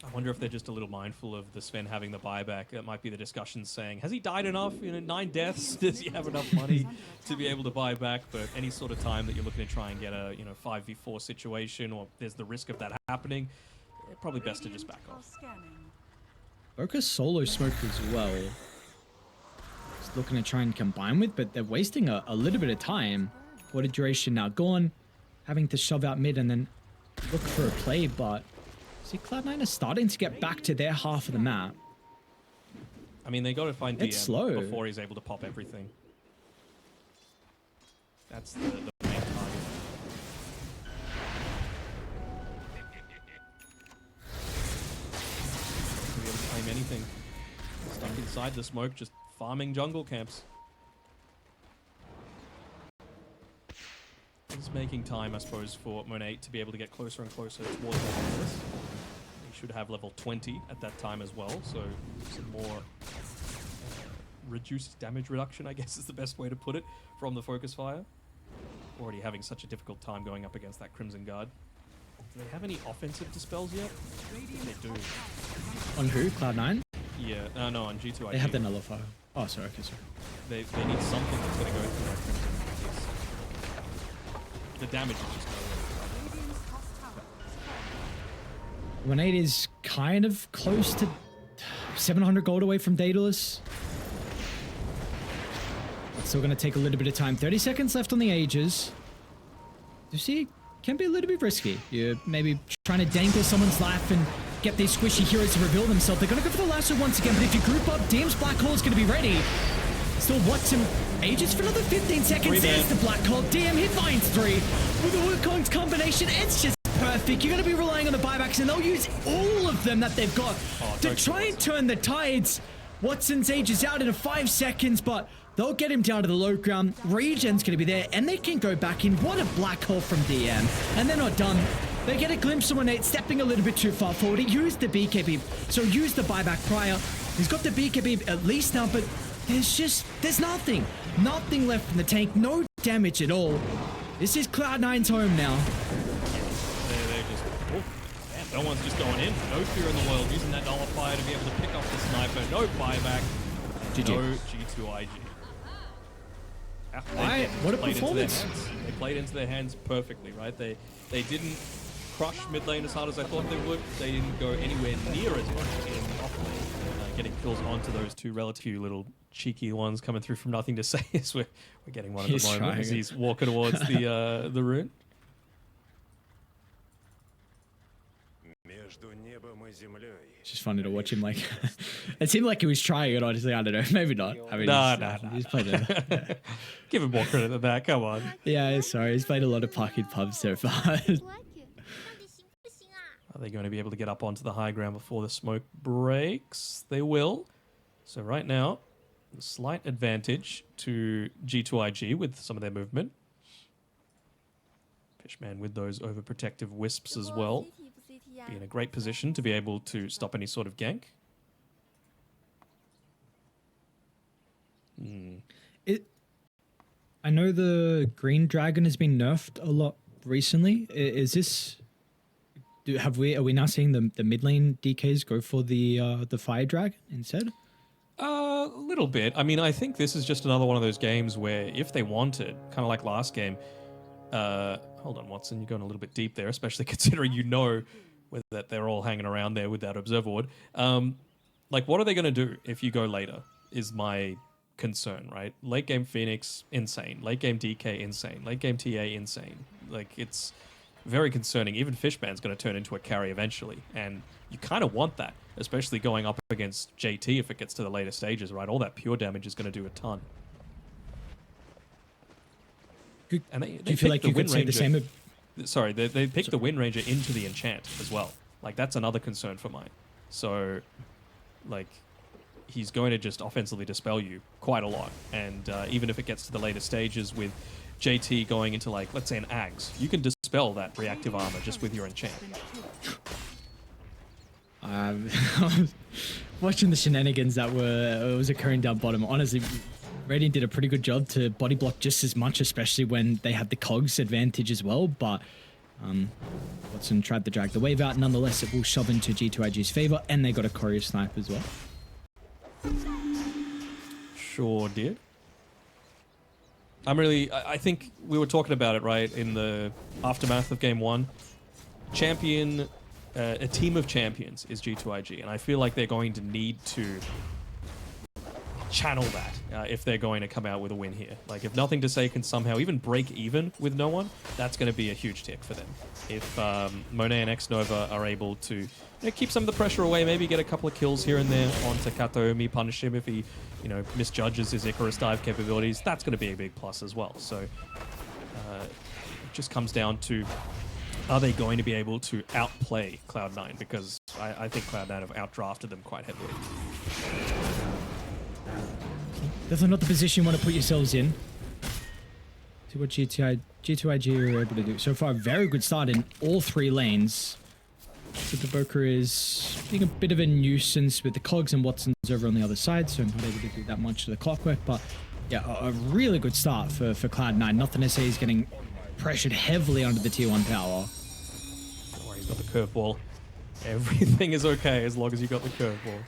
I wonder if they're just a little mindful of the Sven having the buyback. That might be the discussion saying, has he died enough? You know, 9 deaths? Does he have enough money to be able to buy back? But any sort of time that you're looking to try and get a, you know, 5v4 situation, or there's the risk of that happening, probably best to just back off. Focus solo smoke as well. Just looking to try and combine with, but they're wasting a little bit of time. Water duration now gone. Having to shove out mid and then look for a play, but see Cloud9 is starting to get back to their half of the map. I mean, they got to find It's DM slow. before he's able to pop everything. That's the main target. To be able to claim anything. Stuck inside the smoke, just farming jungle camps. It's making time, I suppose, for Monet to be able to get closer and closer towards the Nautilus. He should have level 20 at that time as well, so some more reduced damage reduction, I guess is the best way to put it, from the focus fire. Already having such a difficult time going up against that Crimson Guard. Do they have any offensive dispels yet? They do. On who? Cloud9? Yeah, no, on G2.iG. They have the nullifier. Oh, sorry, okay, sorry. They need something that's going to go through that Crimson. The damage is just nowhere. 1-8 is kind of close to 700 gold away from Daedalus. It's still going to take a little bit of time. 30 seconds left on the Aegis. You see, can be a little bit risky. You're maybe trying to dangle someone's life and get these squishy heroes to reveal themselves. They're going to go for the lasso once again, but if you group up, DM's Black Hole is going to be ready. Still Watson Aegis for another 15 seconds. There's the Black Hole. DM, he finds 3. With the Wukong's combination, it's just perfect. You're going to be relying on the buybacks, and they'll use all of them that they've got to try and turn the tides. Watson's Aegis out in 5 seconds, but they'll get him down to the low ground. Regen's going to be there, and they can go back in. What a Black Hole from DM. And they're not done. They get a glimpse of Nate stepping a little bit too far forward. He used the BKB, so used the buyback prior. He's got the BKB at least now, but there's nothing. Nothing left in the tank. No damage at all. This is Cloud9's home now. They're just, oh, man, no one's just going in. No fear in the world. Using that nullifier to be able to pick up the sniper. No buyback. GG. No G2.iG. What a performance. They played into their hands perfectly, right? They didn't crush mid lane as hard as I thought they would. They didn't go anywhere near as much in off lane. Getting kills onto those two relatively little cheeky ones coming through from nothing to say as we're getting one at the moment as he's walking towards the rune. It's just funny to watch him like it seemed like he was trying it, honestly. I don't know, maybe not. I mean, no. He's played it. Give him more credit than that, come on. Yeah, sorry, he's played a lot of puck in pubs so far. Are they going to be able to get up onto the high ground before the smoke breaks? They will. So right now, a slight advantage to G2.iG with some of their movement. Fishman with those overprotective wisps as well. Be in a great position to be able to stop any sort of gank. I know the green dragon has been nerfed a lot recently. Is this... Are we now seeing the mid lane DKs go for the fire dragon instead? A little bit. I mean, I think this is just another one of those games where if they wanted, kind of like last game, hold on, Watson, you're going a little bit deep there, especially considering you know that they're all hanging around there with that observer ward. Like, what are they going to do if you go later is my concern, right? Late game Phoenix, insane. Late game DK, insane. Late game TA, insane. Like, it's very concerning. Even Fishman's going to turn into a carry eventually, and you kind of want that, especially going up against JT if it gets to the later stages, right? All that pure damage is going to do a ton. And they do you feel like you could say the same? Sorry, they picked the Wind Ranger into the enchant as well. Like, that's another concern for mine. So, like, he's going to just offensively dispel you quite a lot. And even if it gets to the later stages with JT going into, like, let's say an Ags, you can dispel that reactive armor just with your enchant. Watching the shenanigans that was occurring down bottom, honestly, Radiant did a pretty good job to body block just as much, especially when they had the cogs advantage as well. But Watson tried to drag the wave out. Nonetheless, it will shove into G2IG's favor, and they got a choreo snipe as well. Sure did. I think we were talking about it, right, in the aftermath of game one. Champion a team of champions is G2.iG, and I feel like they're going to need to channel that if they're going to come out with a win here. Like, if Nothing to Say can somehow even break even with no one, that's going to be a huge tick for them. If Monet and Xnova are able to keep some of the pressure away, maybe get a couple of kills here and there onto Kataomi, punish him if he misjudges his Icarus dive capabilities, that's going to be a big plus as well. So it just comes down to, are they going to be able to outplay Cloud9? Because I think Cloud9 have outdrafted them quite heavily. Definitely not the position you want to put yourselves in. See what G2.iG are able to do. So far, a very good start in all 3 lanes. But the Boker is being a bit of a nuisance with the Cogs and Watson's over on the other side, so not able to do that much to the Clockwork. But yeah, a really good start for Cloud9. Nothing to Say is getting pressured heavily onto the tier 1 tower. Don't worry, he's got the curveball. Everything is okay as long as you got the curveball.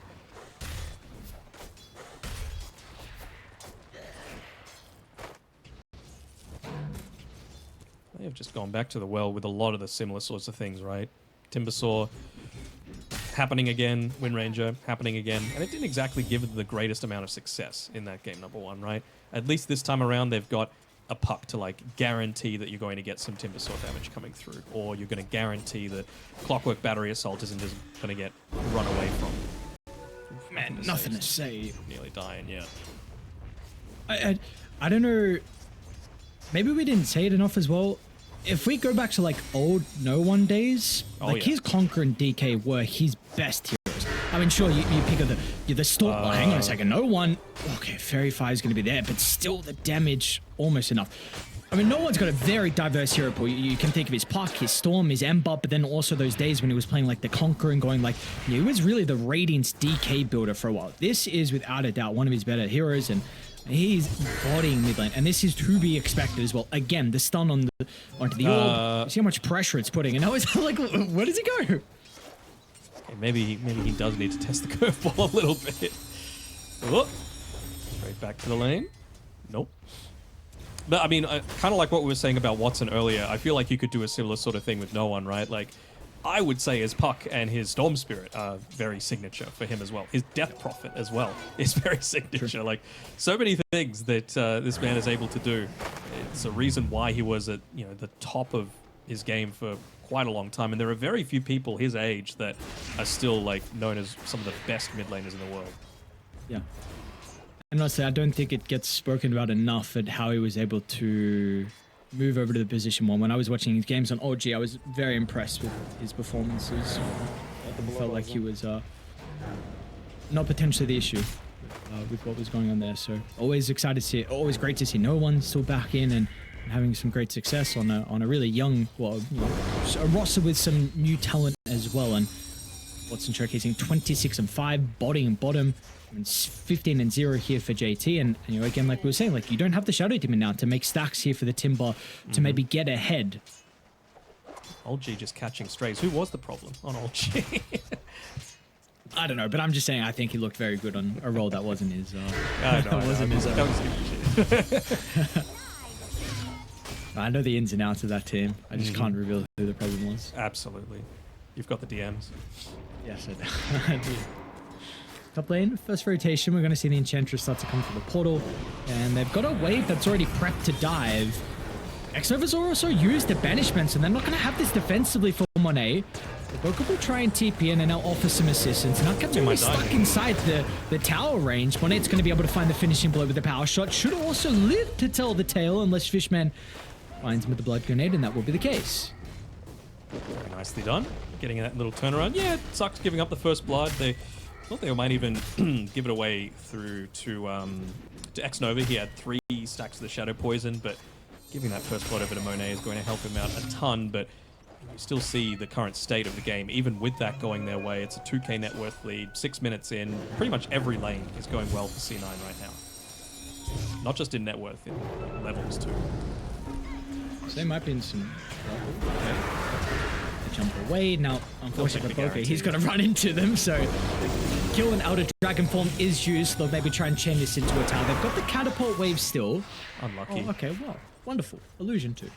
They have just gone back to the well with a lot of the similar sorts of things, right? Timbersaw happening again, Wind Ranger happening again, and it didn't exactly give them the greatest amount of success in that game number 1, right? At least this time around, they've got a puck to like guarantee that you're going to get some Timbersaw damage coming through, or you're going to guarantee that Clockwork Battery Assault isn't just going to get run away from. Man, Nothing to Say. Nearly dying, yeah. I don't know. Maybe we didn't say it enough as well. If we go back to like old No One days, his Conquer and DK were his best heroes. I mean, sure, you pick up the Storm. Well, hang on a second. No One. Okay, Fairy Fire is going to be there, but still the damage almost enough. I mean, No One's got a very diverse hero pool. You can think of his Puck, his Storm, his Ember, but then also those days when he was playing like the Conquer and going like, he was really the Radiance DK builder for a while. This is without a doubt one of his better heroes, and he's bodying mid lane, and this is to be expected as well. Again, the stun onto the orb. See how much pressure it's putting, and now it's like, where does he go? Okay, maybe he does need to test the curveball a little bit. Oh, straight back to the lane. Nope. But I mean, kind of like what we were saying about Watson earlier, I feel like you could do a similar sort of thing with No One, right? Like, I would say his Puck and his Storm Spirit are very signature for him as well. His Death Prophet as well is very signature. Like, so many things that this man is able to do. It's a reason why he was at the top of his game for quite a long time. And there are very few people his age that are still like known as some of the best mid laners in the world. Yeah. And honestly, I don't think it gets spoken about enough at how he was able to move over to the position 1. When I was watching his games on OG, I was very impressed with his performances. I felt like he was not potentially the issue with what was going on there. So always excited to see it. Always great to see No One still back in and having some great success on a really young, a roster with some new talent as well. And Watson showcasing 26-5, bodying bottom. 15-0 here for JT, and again, like we were saying, like you don't have the Shadow Demon now to make stacks here for the Timber to maybe get ahead. Old G just catching strays. Who was the problem on Old G? I don't know, but I'm just saying I think he looked very good on a role that wasn't his. I know the ins and outs of that team. I just can't reveal who the problem was. Absolutely. You've got the DMs. Yes, I do. Top lane, first rotation, we're going to see the Enchantress start to come through the portal, and they've got a wave that's already prepped to dive. Xnova's also used the banishments, and they're not going to have this defensively for Monet. The Boka will try and TP in and now offer some assistance. Now Kataomi stuck inside the tower range. Monet's going to be able to find the finishing blow with the power shot. Should also live to tell the tale unless Fishman finds him with the blood grenade, and that will be the case. Very nicely done. Getting that little turnaround. Yeah, it sucks giving up the first blood. They thought they might even give it away through to Xnova. He had 3 stacks of the Shadow Poison, but giving that first blood over to Monet is going to help him out a ton. But you still see the current state of the game. Even with that going their way, it's a 2k net worth lead, 6 minutes in. Pretty much every lane is going well for C9 right now. Not just in net worth, in levels too. So they might be in some trouble. Okay. Jump away. Now, unfortunately, Boka, he's going to run into them, so kill and Elder Dragon Form is used. They'll maybe try and chain this into a tower. They've got the catapult wave still. Unlucky. Oh, okay, well, wonderful. Illusion too.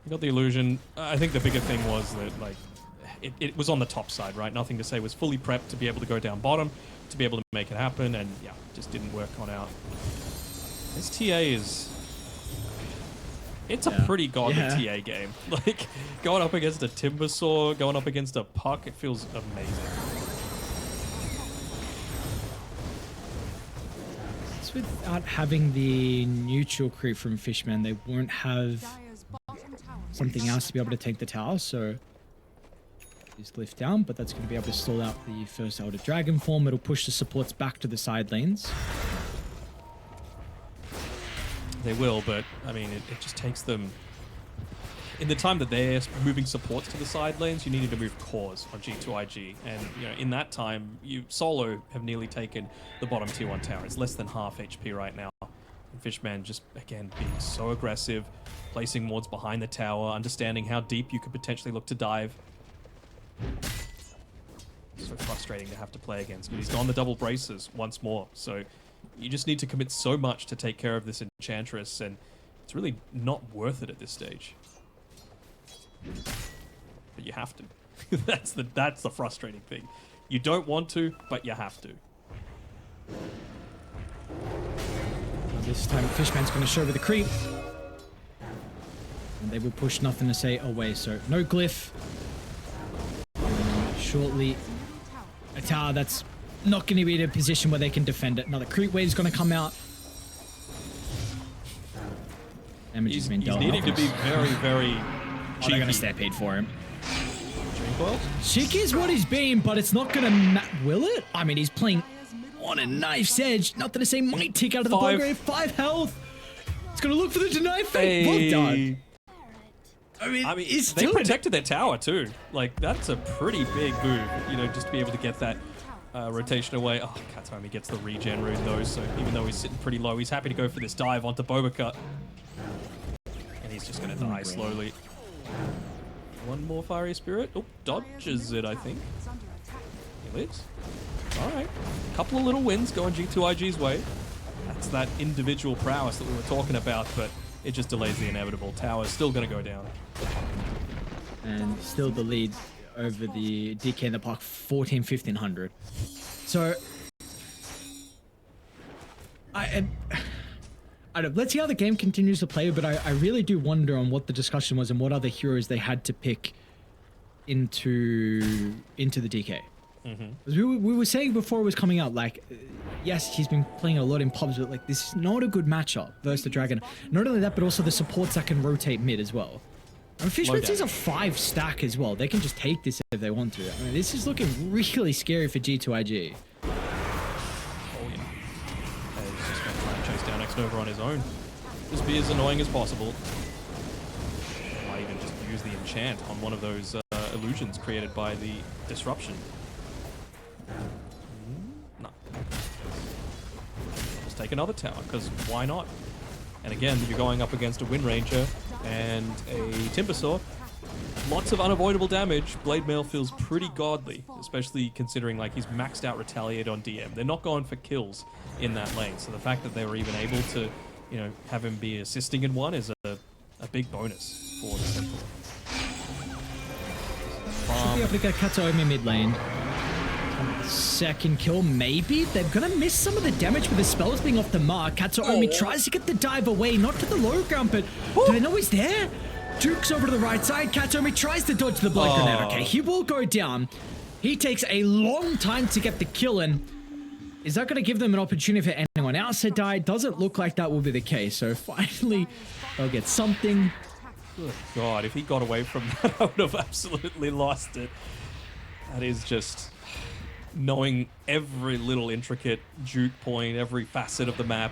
You got the illusion. I think the bigger thing was that, like, it was on the top side, right? Nothing to say, was fully prepped to be able to go down bottom, to be able to make it happen, and yeah, just didn't work on out. This TA is... It's a pretty godly TA game. Like, going up against a Timbersaw, going up against a Puck, it feels amazing. It's without having the neutral creep from Fishman, they won't have Dire's bottom tower something else to be able to take the tower, so he's glyph down, but that's going to be able to stall out the first Elder Dragon form. It'll push the supports back to the side lanes. They will, but I mean, it just takes them... In the time that they're moving supports to the side lanes, you needed to move cores on G2.iG, and you know, in that time, you solo have nearly taken the bottom tier 1 tower. It's less than half HP right now. And Fishman just, again, being so aggressive, placing wards behind the tower, understanding how deep you could potentially look to dive. So frustrating to have to play against, but he's gone the double braces once more, so you just need to commit so much to take care of this Enchantress, and it's really not worth it at this stage. But you have to. That's the frustrating thing. You don't want to, but you have to. This time Fishman's going to show with the creep. And they will push Nothing to Say away, so no glyph. And shortly, a tower that's not going to be in a position where they can defend it. Another creep wave is going to come out. Damage has been done. He's needing to be very, very Oh, they're going to stampede for him. Well, Cheeky is what he's been, but it's not going to... Will it? I mean, he's playing on a knife's edge. Nothing to Say might tick out of the Blowgrave. 5 health. It's going to look for the deny fate. Well done. I mean he's they still protected their tower too. Like, that's a pretty big move, you know, just to be able to get that rotation away. Oh, Katomi gets the regen rune though, so even though he's sitting pretty low, he's happy to go for this dive onto Bobacut. And he's just going to die slowly. One more Fiery Spirit. Oh, dodges it, I think. He lives. Alright. Couple of little wins going G2.iG's way. That's that individual prowess that we were talking about, but it just delays the inevitable. Tower's still going to go down. And still the lead over the DK in the park, 14-1500. So, I don't know, let's see how the game continues to play, but I really do wonder on what the discussion was and what other heroes they had to pick into the DK. As we were saying before it was coming out, like, yes, he's been playing a lot in pubs, but like, this is not a good matchup versus the Dragon. Not only that, but also the supports that can rotate mid as well. And Fishman's is a 5 stack as well. They can just take this if they want to. I mean, this is looking really scary for G2.iG. Oh, yeah. He's just going to try and chase down X-Nova on his own. Just be as annoying as possible. Might even just use the enchant on one of those illusions created by the disruption. No. Just take another tower, because why not? And again, you're going up against a Wind Ranger and a Timbersaw. Lots of unavoidable damage. Blade Mail feels pretty godly, especially considering like he's maxed out Retaliate on DM. They're not going for kills in that lane, so the fact that they were even able to, you know, have him be assisting in one is a big bonus for the Centaur. Should be able to get Katomi mid lane. Second kill, maybe? They're gonna miss some of the damage with the spells being off the mark. Katomi tries to get the dive away, not to the low ground, but do they know he's there? Duke's over to the right side. Katomi tries to dodge the blood grenade. Okay, he will go down. He takes a long time to get the kill in. Is that going to give them an opportunity for anyone else to die? Doesn't look like that will be the case. So finally, they'll get something. Good God, if he got away from that, I would have absolutely lost it. That is just knowing every little intricate juke point, every facet of the map,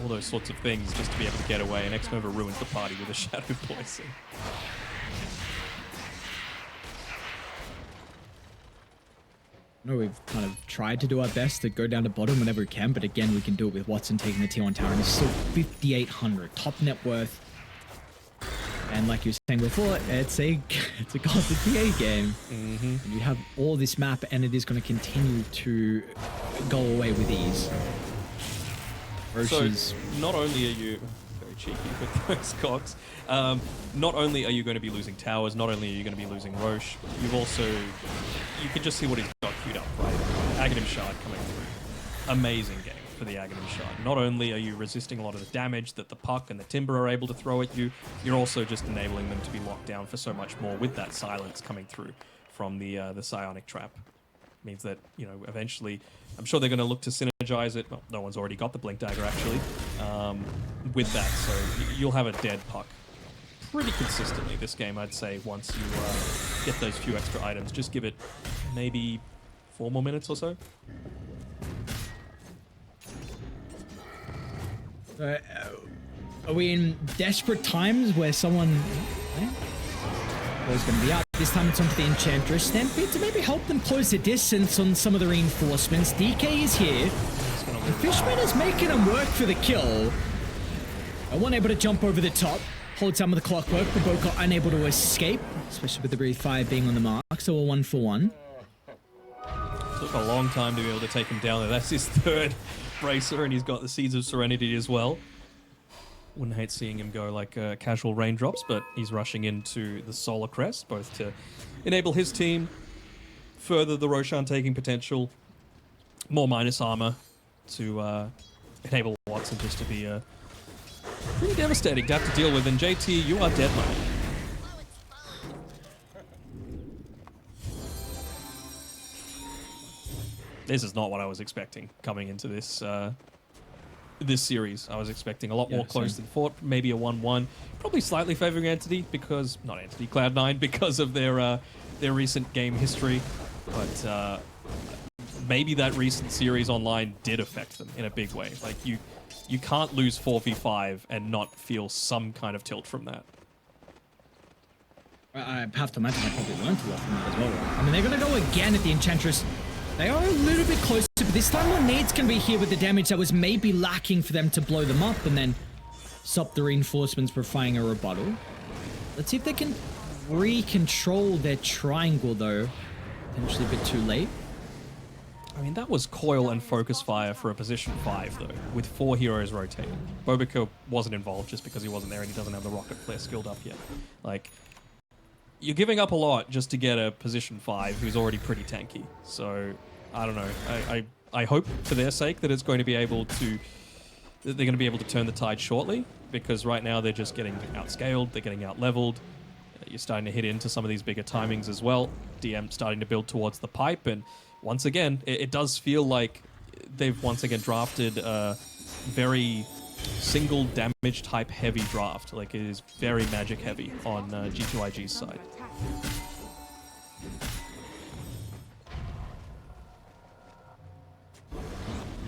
all those sorts of things just to be able to get away. And X-Nova ruins the party with a Shadow Poison. No, we've kind of tried to do our best to go down to bottom whenever we can, but again, we can do it with Watson taking the T1 tower, and it's still 5,800 top net worth. And like you were saying before, it's a Gothic PA game. And you have all this map, and it is going to continue to go away with ease. So not only are you very really cheeky with those cogs. Not only are you going to be losing towers, not only are you going to be losing Roche, you can just see what he's got queued up, right? Aghanim Shard coming through. Amazing game for the Aghanim Shard. Not only are you resisting a lot of the damage that the Puck and the Timber are able to throw at you, you're also just enabling them to be locked down for so much more with that silence coming through from the Psionic Trap. Means that, you know, eventually, I'm sure they're going to look to synergize it. Well, no one's already got the Blink Dagger, actually, with that. So you'll have a dead Puck pretty consistently this game, I'd say, once you get those few extra items. Just give it maybe 4 more minutes or so. Are we in desperate times where someone was going to be out? This time it's onto the Enchantress. Stampede to maybe help them close the distance on some of the reinforcements. DK is here. The Fishman is making him work for the kill. One able to jump over the top. Holds down with the clockwork, but both got unable to escape, especially with the Breathe Fire being on the mark. So a 1-for-1. Took a long time to be able to take him down there. That's his third bracer, and he's got the Seeds of Serenity as well. Wouldn't hate seeing him go like casual raindrops, but he's rushing into the Solar Crest, both to enable his team, further the Roshan taking potential, more minus armor to enable Watson just to be pretty devastating to have to deal with. And JT, you are dead, man. This is not what I was expecting coming into this this series. I was expecting a lot more close than fought, maybe a 1-1, probably slightly favoring Entity because, not Entity, Cloud9 because of their recent game history, but maybe that recent series online did affect them in a big way. Like you can't lose 4v5 and not feel some kind of tilt from that. I have to imagine I probably learned a lot from that as well. Right? I mean, they're going to go again at the Enchantress. They are a little bit closer, but this time the needs can be here with the damage that was maybe lacking for them to blow them up and then stop the reinforcements for firing a rebuttal. Let's see if they can re-control their triangle, though. Potentially a bit too late. I mean, that was coil and focus fire for a position 5, though, with 4 heroes rotating. Bobika wasn't involved just because he wasn't there and he doesn't have the rocket flare skilled up yet. Like, you're giving up a lot just to get a position 5 who's already pretty tanky. So, I don't know. I hope for their sake that it's going to be able to... they're going to be able to turn the tide shortly, because right now they're just getting outscaled, they're getting out-leveled. You're starting to hit into some of these bigger timings as well. DM starting to build towards the pipe, and once again, it does feel like they've once again drafted a very single damage type heavy draft. Like, it is very magic heavy on G2.iG's side.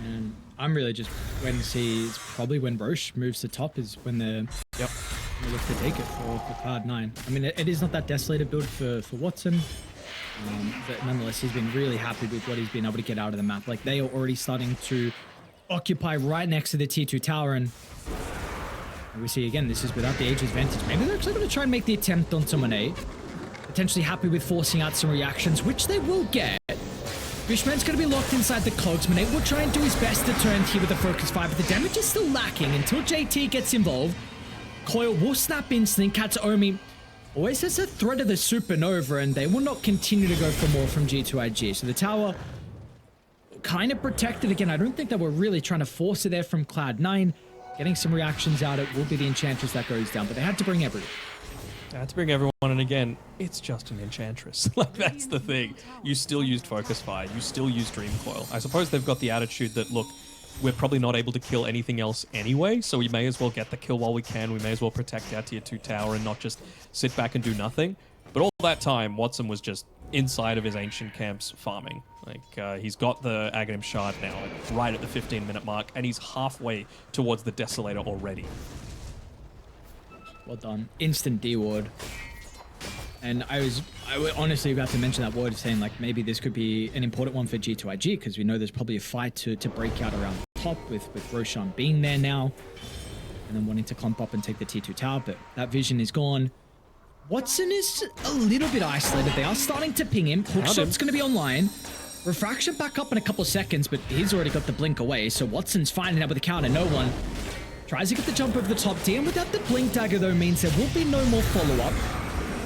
And I'm really just waiting to see, it's probably when Roche moves to top is when they're they look to take it for Cloud9. I mean, it is not that desolated build for Watson. But nonetheless, he's been really happy with what he's been able to get out of the map. Like, they are already starting to occupy right next to the T2 tower, and we see again, this is without the Aegis Vantage. Maybe they're actually going to try and make the attempt on someone A. Potentially happy with forcing out some reactions, which they will get. Fishman's going to be locked inside the cogs. Manate will try and do his best to turn here with the Focus 5, but the damage is still lacking until JT gets involved. Coil will snap instantly. Katsuomi always has a threat of the supernova, and they will not continue to go for more from G2.iG. So the tower kind of protected again. I don't think that we're really trying to force it there from Cloud9. Getting some reactions out, it will be the Enchantress that goes down, but they had to bring everyone. They had to bring everyone, and again, it's just an Enchantress. Like, that's the thing. You still used Focus Fire. You still used Dream Coil. I suppose they've got the attitude that, look, we're probably not able to kill anything else anyway, so we may as well get the kill while we can. We may as well protect our tier 2 tower and not just sit back and do nothing. But all that time, Watson was just inside of his ancient camps farming. Like, he's got the Aghanim Shard now, right at the 15-minute mark, and he's halfway towards the Desolator already. Well done. Instant D-ward. And I was honestly about to mention that word, saying like maybe this could be an important one for G2.iG, because we know there's probably a fight to break out around the top with Roshan being there now and then wanting to clump up and take the T2 tower, but that vision is gone. Watson is a little bit isolated. They are starting to ping him. Hookshot's going to be online. Refraction back up in a couple of seconds, but he's already got the blink away, so Watson's finding out with the counter. No one Tries to get the jump over the top. DM without the blink dagger though means there will be no more follow-up.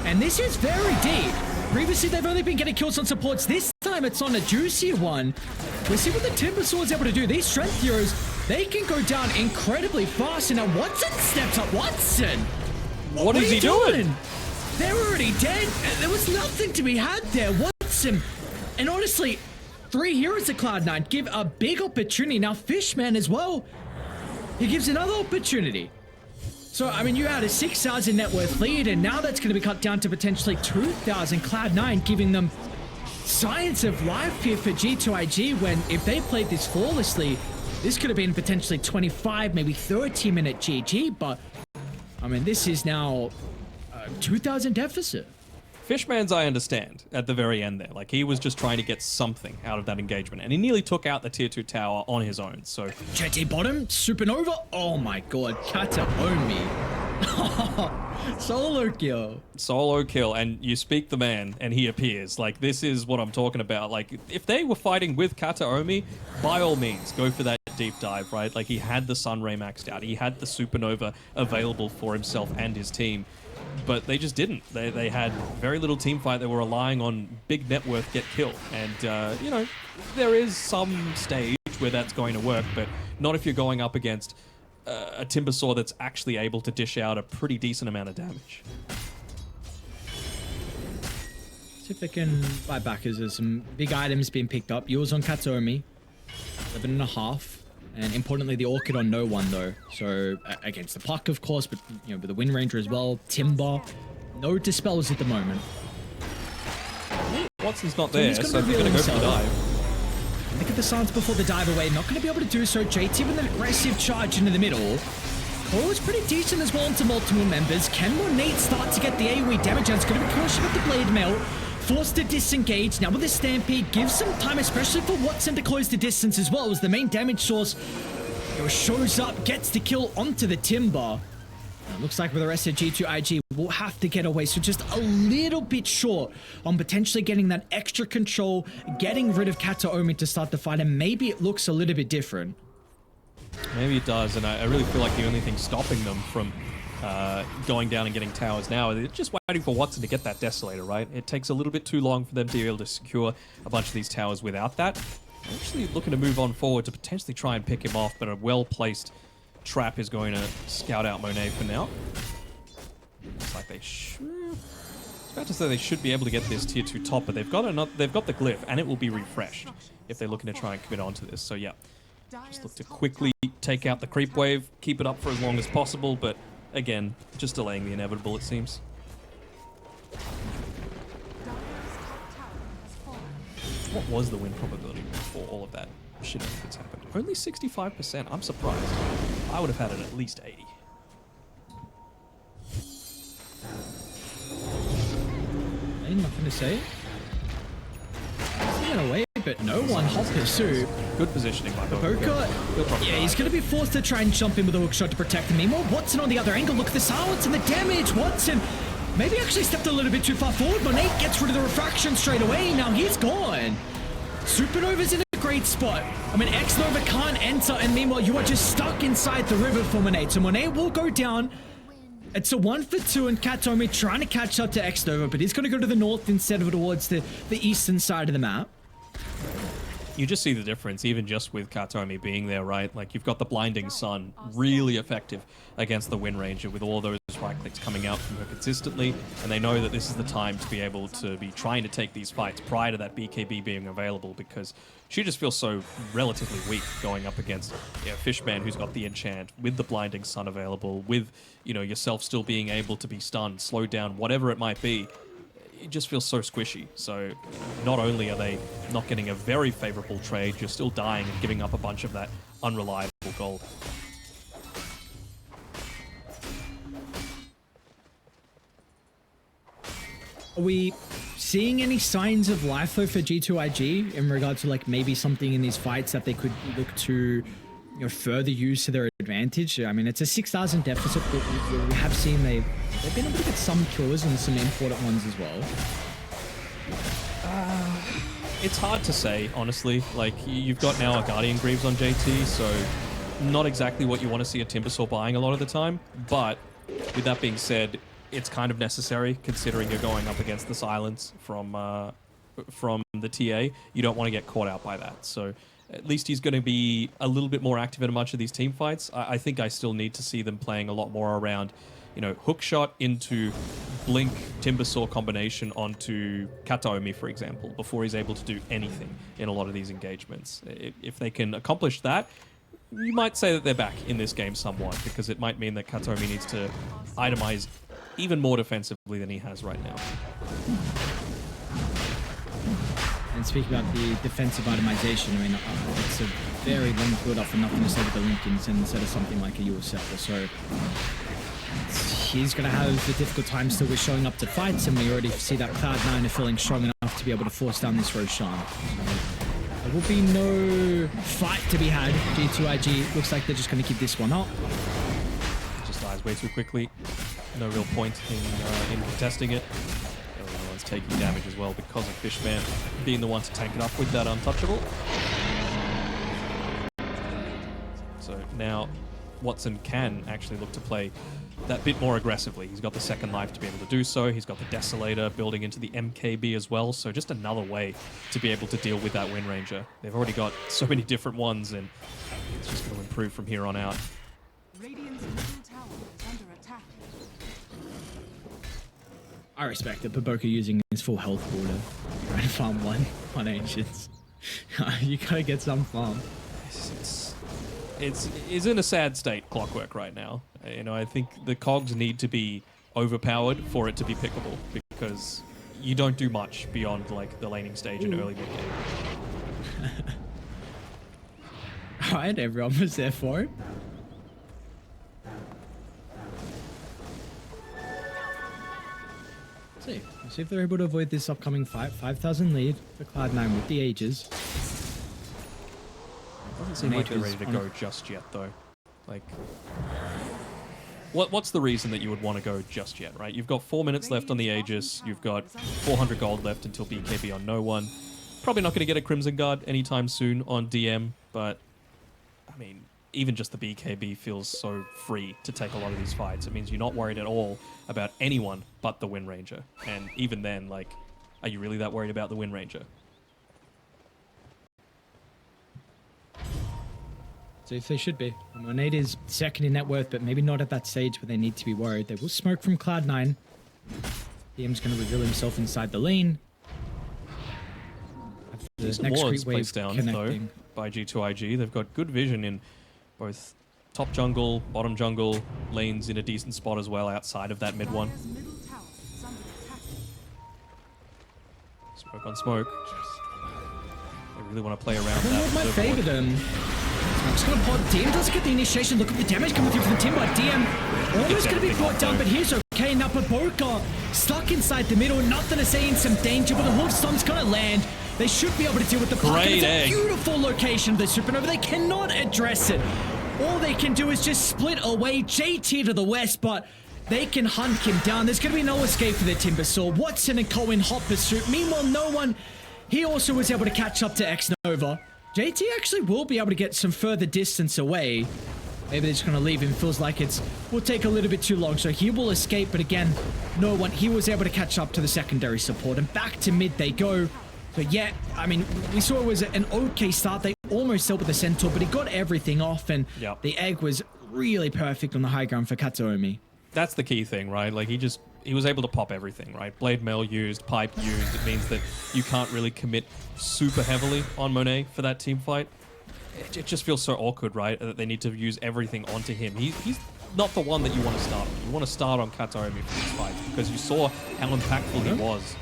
And this is very deep. Previously, they've only been getting kills on supports. This time, it's on a juicy one. We see what the Timber Sword is able to do. These strength heroes, they can go down incredibly fast. And now Watson steps up. Watson! What is he doing? They're already dead. There was nothing to be had there. Watson. And honestly, 3 heroes at Cloud9 give a big opportunity. Now, Fishman as well. He gives another opportunity. So, I mean, you had a 6,000 net worth lead, and now that's going to be cut down to potentially 2,000. Cloud9 giving them science of life here for G2.iG, when if they played this flawlessly, this could have been potentially 25, maybe 30-minute GG, but, I mean, this is now a 2,000 deficit. Fishman's, I understand, at the very end there. Like, he was just trying to get something out of that engagement, and he nearly took out the tier 2 tower on his own, so... Jetty bottom, Supernova, oh my god, Kataomi. Solo kill. Solo kill, and you speak the man, and he appears. Like, this is what I'm talking about. Like, if they were fighting with Kataomi, by all means, go for that deep dive, right? Like, he had the Sunray maxed out, he had the Supernova available for himself and his team. But they just didn't. They had very little team fight. They were relying on big net worth get killed. And, you know, there is some stage where that's going to work, but not if you're going up against a Timber Saw that's actually able to dish out a pretty decent amount of damage. See if they can buy back as there's some big items being picked up. Yours on Kataomi, 11.5. And importantly, the Orchid on no one, though. So, against the Puck, of course, but, you know, with the Wind Ranger as well. Timber, no dispels at the moment. Watson's not there, so they're going to go for the dive. Look at the silence before the dive away. Not going to be able to do so. JT with an aggressive charge into the middle. Cole is pretty decent as well into multiple members. Can Monet start to get the AoE damage? And it's going to be cautious with the Blade Mail. Forced to disengage. Now with the Stampede, gives some time, especially for Watson to close the distance as well as the main damage source. Shows up, gets the kill onto the Timber. And looks like with the rest of G2.iG, we'll have to get away. So just a little bit short on potentially getting that extra control, getting rid of Kataomi to start the fight, and maybe it looks a little bit different. Maybe it does, and I really feel like the only thing stopping them from going down and getting towers now, they're just waiting for Watson to get that Desolator, right? It takes a little bit too long for them to be able to secure a bunch of these towers without that. I'm actually looking to move on forward to potentially try and pick him off, but a well-placed trap is going to scout out Monet for now. Looks like they should... I was about to say they should be able to get this tier 2 top, but they've got the glyph, and it will be refreshed if they're looking to try and commit onto this. So yeah, just look to quickly take out the creep wave, keep it up for as long as possible, but again, just delaying the inevitable, it seems. What was the win probability before all of that shenanigans happened? Only 65%. I'm surprised. I would have had it at least 80. Ain't nothing to say. He's going away, but no one. Hot pursuit. Good positioning by Boca. Yeah, he's going to be forced to try and jump in with a hook shot to protect him. Meanwhile, Watson on the other angle. Look at the silence and the damage. Watson maybe actually stepped a little bit too far forward. Monet gets rid of the refraction straight away. Now he's gone. Supernova's in a great spot. I mean, X-Nova can't enter, and meanwhile, you are just stuck inside the river for Monet. So Monet will go down. It's a 1 for 2, and Kataomi trying to catch up to X-Nova, but he's going to go to the north instead of towards the eastern side of the map. You just see the difference, even just with Kataomi being there, right? Like, you've got the Blinding Sun, really effective against the Wind Ranger with all those right clicks coming out from her consistently, and they know that this is the time to be able to be trying to take these fights prior to that BKB being available, because she just feels so relatively weak going up against, you know, Fishman, who's got the enchant, with the Blinding Sun available, with, you know, yourself still being able to be stunned, slowed down, whatever it might be. It just feels so squishy. So not only are they not getting a very favorable trade, you're still dying and giving up a bunch of that unreliable gold. Are we seeing any signs of life though for G2.iG in regard to like maybe something in these fights that they could look to, you know, further use to their advantage? I mean, it's a 6,000 deficit, but we have seen they've been able to get some kills and some important ones as well. It's hard to say, honestly. Like, you've got now a Guardian Greaves on JT, so not exactly what you want to see a Timbersaw buying a lot of the time, but with that being said, it's kind of necessary considering you're going up against the silence from the TA. You don't want to get caught out by that. So at least he's going to be a little bit more active in a bunch of these team fights. I think I still need to see them playing a lot more around, you know, hook shot into blink Timbersaw combination onto Kataomi, for example, before he's able to do anything in a lot of these engagements. If they can accomplish that, you might say that they're back in this game somewhat, because it might mean that Kataomi needs to itemize even more defensively than he has right now. And speaking about the defensive itemization, I mean, it's a very long build-up for nothing to say with the Lincolns instead of something like a USL. So he's going to have a difficult time still with showing up to fights, and we already see that Cloud9 are feeling strong enough to be able to force down this Roshan. There will be no fight to be had. G2.iG looks like they're just going to keep this one up. Just dies way too quickly. No real point in contesting it. Everyone's taking damage as well because of Fishman being the one to tank it up with that untouchable. So now Watson can actually look to play that bit more aggressively. He's got the second life to be able to do so. He's got the Desolator building into the MKB as well. So just another way to be able to deal with that Wind Ranger. They've already got so many different ones, and it's just going to improve from here on out. Radiant's middle tower is under attack. I respect it. Baboka using his full health border. Trying to farm one on Ancients. You gotta get some farm. It's in a sad state, Clockwork, right now. You know, I think the cogs need to be overpowered for it to be pickable, because you don't do much beyond like the laning stage and early mid game. Alright, everyone was there for it. Let's see if they're able to avoid this upcoming fight. 5,000 lead for Cloud9 with the Aegis. Doesn't seem like they're ready to go just yet, though. Like, what's the reason that you would want to go just yet, right? You've got 4 minutes left on the Aegis. You've got 400 gold left until BKB on no one. Probably not going to get a Crimson Guard anytime soon on DM, but I mean, even just the BKB feels so free to take a lot of these fights. It means you're not worried at all about anyone but the Wind Ranger. And even then, like, are you really that worried about the Wind Ranger? So if they should be. Monade is second in net worth, but maybe not at that stage where they need to be worried. They will smoke from Cloud9. DM's going to reveal himself inside the lane. The next creep wave down, connecting. though, by G2.iG. They've got good vision in both top jungle, bottom jungle, lanes in a decent spot as well outside of that mid one. Dire's middle tower is under attack. Smoke on smoke. They really want to play around that. What might favor them? Smoke's gonna pod. DM doesn't get the initiation. Look at the damage coming through from the Timber. DM almost gonna be brought down, but here's okay. Now Baboka stuck inside the middle. Nothing to say, in some danger, but the Hoof Stomp's gonna land. They should be able to deal with the pocket. It's a beautiful location of the Supernova. They cannot address it. All they can do is just split away. JT to the west, but they can hunt him down. There's going to be no escape for the Timbersaw. Watson and Cohen hot pursuit. Meanwhile, no one. He also was able to catch up to X-Nova. JT actually will be able to get some further distance away. Maybe they're just going to leave him. Feels like will take a little bit too long. So he will escape, but again, no one. He was able to catch up to the secondary support. And back to mid they go. So yeah, I mean, we saw it was an okay start. They almost dealt with the Centaur, but he got everything off, and the egg was really perfect on the high ground for Kataomi. That's the key thing, right? Like, he was able to pop everything, right? Blade mail used, pipe used. It means that you can't really commit super heavily on Monet for that team fight. It just feels so awkward, right? That they need to use everything onto him. He's not the one that you want to start on. You want to start on Kataomi for this fight, because you saw how impactful he was.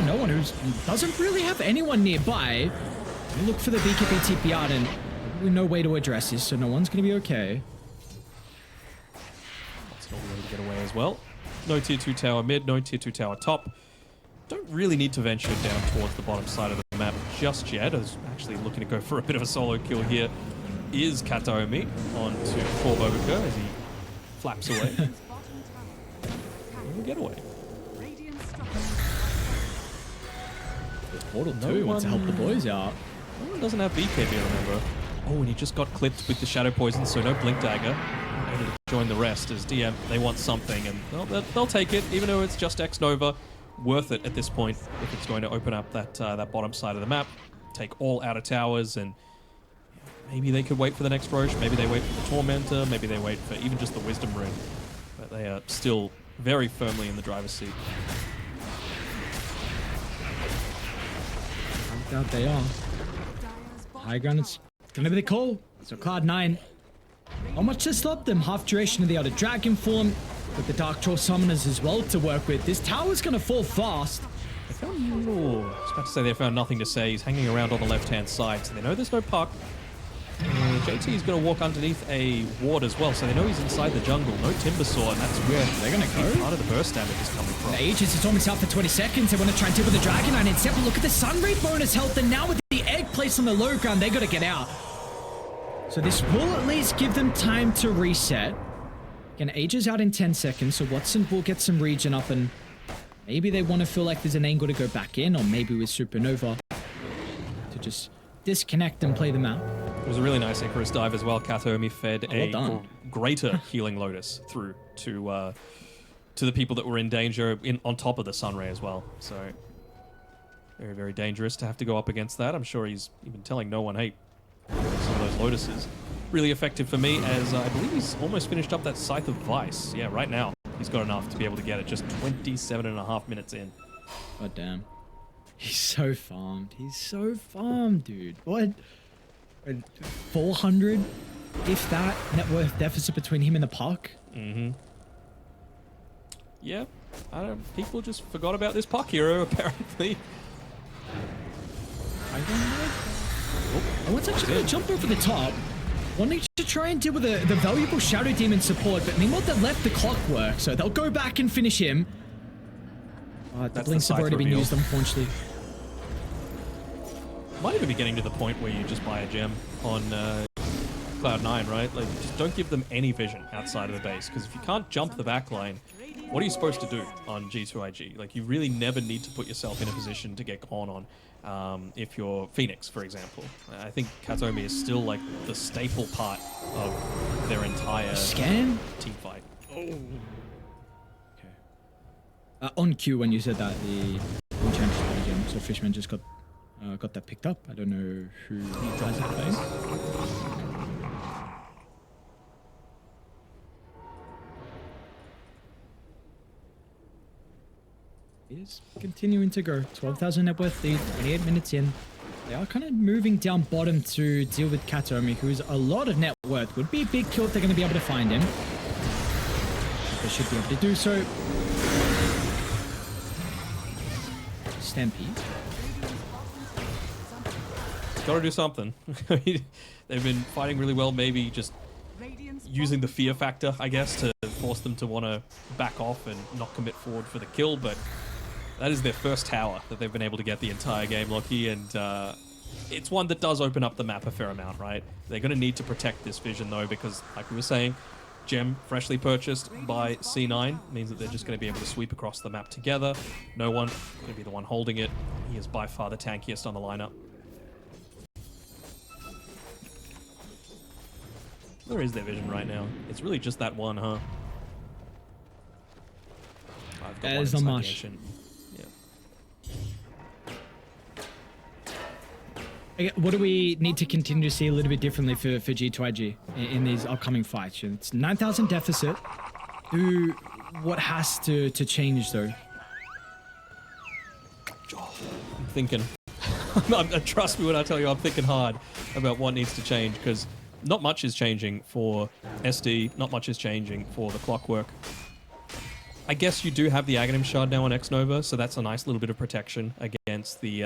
No one who doesn't really have anyone nearby. We look for the BKB TP out, and no way to address this, so no one's going to be okay. That's not going to get away as well. No tier 2 tower mid, no tier 2 tower top. Don't really need to venture down towards the bottom side of the map just yet. I was actually looking to go for a bit of a solo kill here. Is Kataomi onto poor Bobica as he flaps away. We'll get away. Portal 2 wants to help the boys out. No one doesn't have BKB, remember. Oh, and he just got clipped with the Shadow Poison, so no Blink Dagger. Able to join the rest as DM, they want something, and they'll take it, even though it's just X-Nova. Worth it at this point if it's going to open up that bottom side of the map. Take all outer towers, and maybe they could wait for the next Roche, maybe they wait for the Tormentor, maybe they wait for even just the Wisdom Rune. But they are still very firmly in the driver's seat. I doubt they are. High ground is gonna be the call. So Cloud9, not much to stop them. Half duration of the other Dragon form, with the Dark Troll Summoners as well to work with. This tower's gonna fall fast. They found, I was about to say they found nothing to say. He's hanging around on the left-hand side, so they know there's no puck. JT is going to walk underneath a ward as well, so they know he's inside the jungle. No Timbersaw, and that's where They're gonna go. part of the burst damage is coming from. Aegis is almost out for 20 seconds. They want to try and deal with the Dragon Knight instead, but look at the Sunray bonus health, and now with the egg placed on the low ground, they got to get out. So this will at least give them time to reset. Again, Aegis out in 10 seconds, so Watson will get some regen up, and maybe they want to feel like there's an angle to go back in, or maybe with Supernova to just disconnect and play them out. It was a really nice Icarus dive as well. Kataomi fed done. greater healing Lotus through to the people that were in danger on top of the Sunray as well. So very, very dangerous to have to go up against that. I'm sure he's even telling no one, hey, some of those Lotuses. Really effective for me, as I believe he's almost finished up that Scythe of Vice. Yeah, right now he's got enough to be able to get it just 27.5 minutes in. God damn. He's so farmed. He's so farmed, dude. What? 400, if that, net worth deficit between him and the puck? Mm-hmm. Yeah, people just forgot about this puck hero, apparently. I don't know. Oh, what's actually going to jump over the top? Wanting to try and deal with the valuable Shadow Demon support, but meanwhile they left the clockwork, so they'll go back and finish him. The blinks have already been used, unfortunately. Might even be getting to the point where you just buy a gem on Cloud9, right? Like, just don't give them any vision outside of the base, because if you can't jump the backline, what are you supposed to do on G2.iG? Like, you really never need to put yourself in a position to get gone on if you're Phoenix, for example. I think Kataomi is still, like, the staple part of their entire Scan? team fight. Oh. Okay. On cue when you said that, the championship gem, so Fishman just got that picked up. I don't know who has that playing. Is continuing to go. 12,000 net worth lead, 28 minutes in. They are kind of moving down bottom to deal with Kataomi, who's a lot of net worth. Would be a big kill if they're going to be able to find him. They should be able to do so. Stampede. Got to do something. They've been fighting really well, maybe just using the fear factor, I guess, to force them to want to back off and not commit forward for the kill, but that is their first tower that they've been able to get the entire game, Lockie, and it's one that does open up the map a fair amount, right? They're going to need to protect this vision, though, because, like we were saying, gem freshly purchased by C9 means that they're just going to be able to sweep across the map together. No one going to be the one holding it. He is by far the tankiest on the lineup. Where is their vision right now? It's really just that one, huh? I've got one There's not inside the much. ancient. Yeah. What do we need to continue to see a little bit differently for G2iG in these upcoming fights? It's 9,000 deficit. What has to change, though? I'm thinking. Trust me when I tell you I'm thinking hard about what needs to change, because not much is changing for SD, not much is changing for the Clockwork. I guess you do have the Aghanim Shard now on X-Nova, so that's a nice little bit of protection against the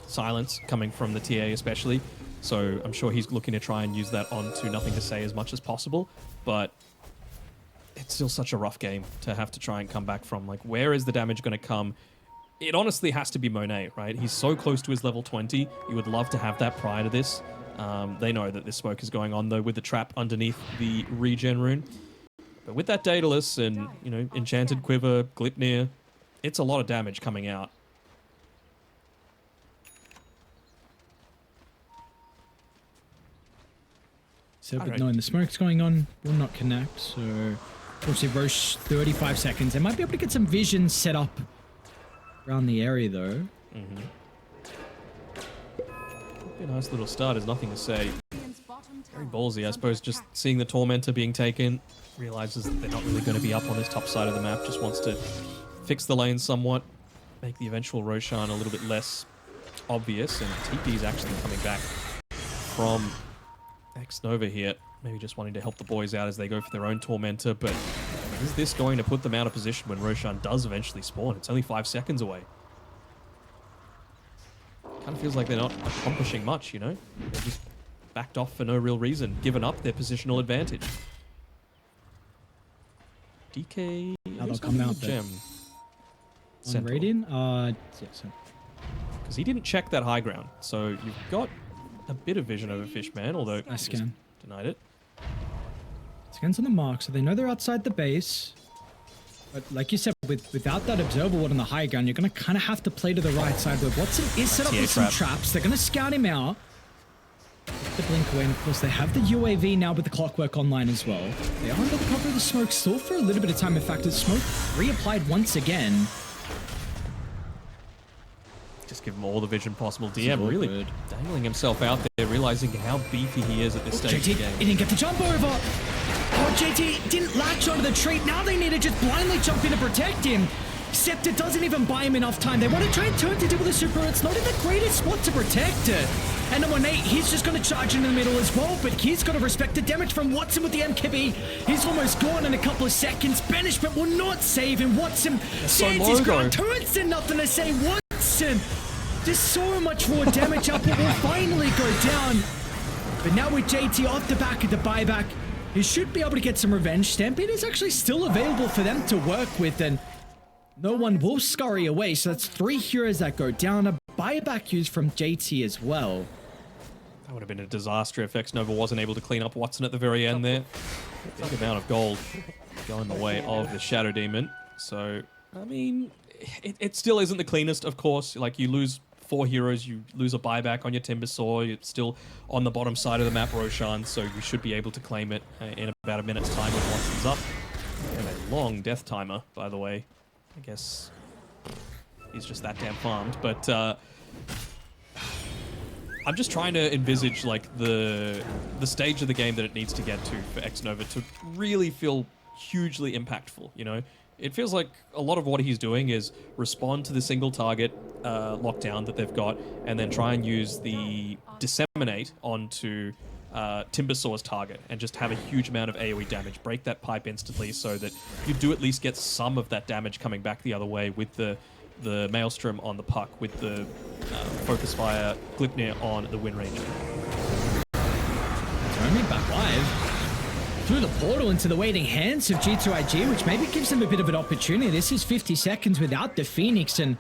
silence coming from the TA especially. So I'm sure he's looking to try and use that onto Nothing to Say as much as possible, but it's still such a rough game to have to try and come back from. Like, where is the damage going to come? It honestly has to be Monet, right? He's so close to his level 20. You would love to have that prior to this. They know that this smoke is going on, though, with the trap underneath the regen rune. But with that Daedalus and, you know, Enchanted Quiver, Glipnir, it's a lot of damage coming out. So, but Alright. knowing the smoke's going on, will not connect. So, unfortunately, Roche 35 seconds. They might be able to get some vision set up around the area, though. Be a nice little start. There's nothing to say. Radiant's bottom Very tower ballsy, I is suppose. under Just attack. seeing the Tormentor being taken, realizes that they're not really going to be up on this top side of the map. Just wants to fix the lane somewhat, make the eventual Roshan a little bit less obvious. And TP is actually coming back from X-Nova here. Maybe just wanting to help the boys out as they go for their own Tormentor. But is this going to put them out of position when Roshan does eventually spawn? It's only 5 seconds away. Kind of feels like they're not accomplishing much, you know? They're just backed off for no real reason, given up their positional advantage. DK... Now they'll come out gem. On Radiant? Yeah, so. Because he didn't check that high ground, so you've got a bit of vision over Fishman, although Nice just scan. denied it. Scans on the mark, so they know they're outside the base. But like you said, without that observer ward on the high ground, you're going to kind of have to play to the right side where Watson is set up TA with some trap. traps. They're going to scout him out. The blink away, and of course they have the UAV now with the clockwork online as well. They are under the cover of the smoke still for a little bit of time. In fact, the smoke reapplied once again. Just give him all the vision possible. This is DM really awkward. dangling himself out there, realizing how beefy he is at this stage of the JT, game. he didn't get the jump over. Oh, JT didn't latch onto the tree. Now they need to just blindly jump in to protect him. Scepter doesn't even buy him enough time. They want to try and turn to do with the super. It's not in the greatest spot to protect it. And then 1-8, he's just going to charge into the middle as well, but he's got to respect the damage from Watson with the MKB. He's almost gone in a couple of seconds. Banishment will not save him. Watson stands his ground, turns to nothing to say. Watson, there's so much more damage up. It will finally go down. But now with JT off the back of the buyback, he should be able to get some revenge. Stampede is actually still available for them to work with, and no one will scurry away. So that's 3 heroes that go down. A buyback used from JT as well. That would have been a disaster if X-Nova wasn't able to clean up Watson at the very end there. Big amount of gold going the way of the Shadow Demon. So, I mean, it still isn't the cleanest, of course. Like, you lose 4 heroes, you lose a buyback on your Timbersaw, you're still on the bottom side of the map, Roshan, so you should be able to claim it in about a minute's time when Watson's up. We have a long death timer, by the way. I guess he's just that damn farmed, but I'm just trying to envisage like the stage of the game that it needs to get to for X-Nova to really feel hugely impactful, you know? It feels like a lot of what he's doing is respond to the single target lockdown that they've got, and then try and use the disseminate onto Timbersaw's target and just have a huge amount of AoE damage, break that pipe instantly so that you do at least get some of that damage coming back the other way with the Maelstrom on the puck, with the Focus Fire Glipnir on the Wind Ranger. Only back live. Through the portal into the waiting hands of G2.iG, which maybe gives them a bit of an opportunity. This is 50 seconds without the Phoenix, and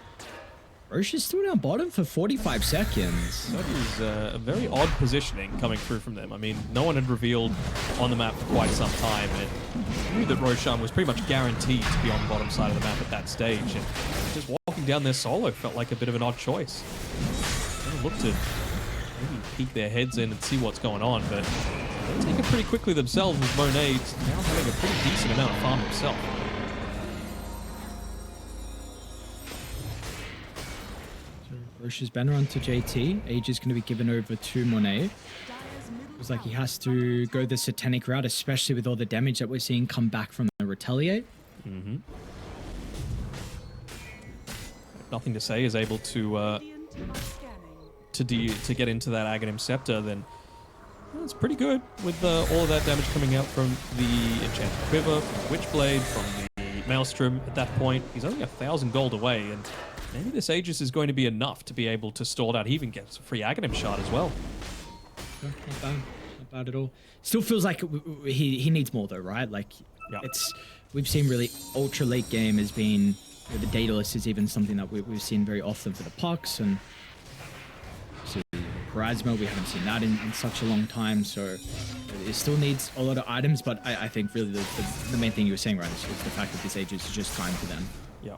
Roche is still down bottom for 45 seconds. That is a very odd positioning coming through from them. I mean, no one had revealed on the map for quite some time, and knew that Roshan was pretty much guaranteed to be on the bottom side of the map at that stage, and just walking down there solo felt like a bit of an odd choice. They looked to maybe peek their heads in and see what's going on, but they take it pretty quickly themselves with Monet now having a pretty decent amount of farm himself. Roche's banner onto JT. Age is going to be given over to Monet. Looks like he has to go the satanic route, especially with all the damage that we're seeing come back from the retaliate. Mm-hmm. Nothing to say is able to Radiant are scanning. to get into that Aghanim Scepter, then well, it's pretty good with all of that damage coming out from the Enchanted Quiver, from the Witchblade, from the Maelstrom. At that point, he's only 1,000 gold away, and maybe this Aegis is going to be enough to be able to stall it out. He even gets a free Aghanim shard as well. Not bad. Not bad at all. Still feels like he needs more though, right? Like, Yeah. we've seen really ultra late game has been, the dataless is even something that we've seen very often for the pucks, and so Charisma, we haven't seen that in such a long time, so it still needs a lot of items, but I think really the main thing you were saying, right, is the fact that this Aegis is just time for them. Yeah.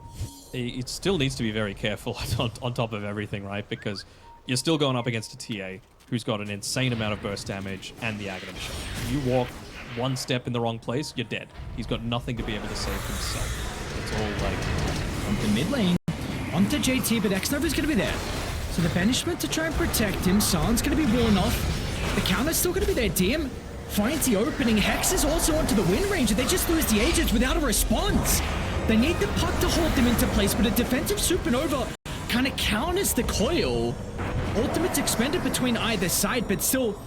It still needs to be very careful on top of everything, right? Because you're still going up against a TA. who's got an insane amount of burst damage and the Aghanim shot. You walk one step in the wrong place, you're dead. He's got nothing to be able to save himself. It's all like... Onto mid lane, onto JT, but X-Nova's going to be there. So the banishment to try and protect him. San's going to be walling off. The counter's still going to be there. DM finds the opening. Hex is also onto the win range. They just lose the agents without a response. They need the puck to hold them into place, but a defensive supernova kind of counters the coil. Ultimate's expended between either side, but still,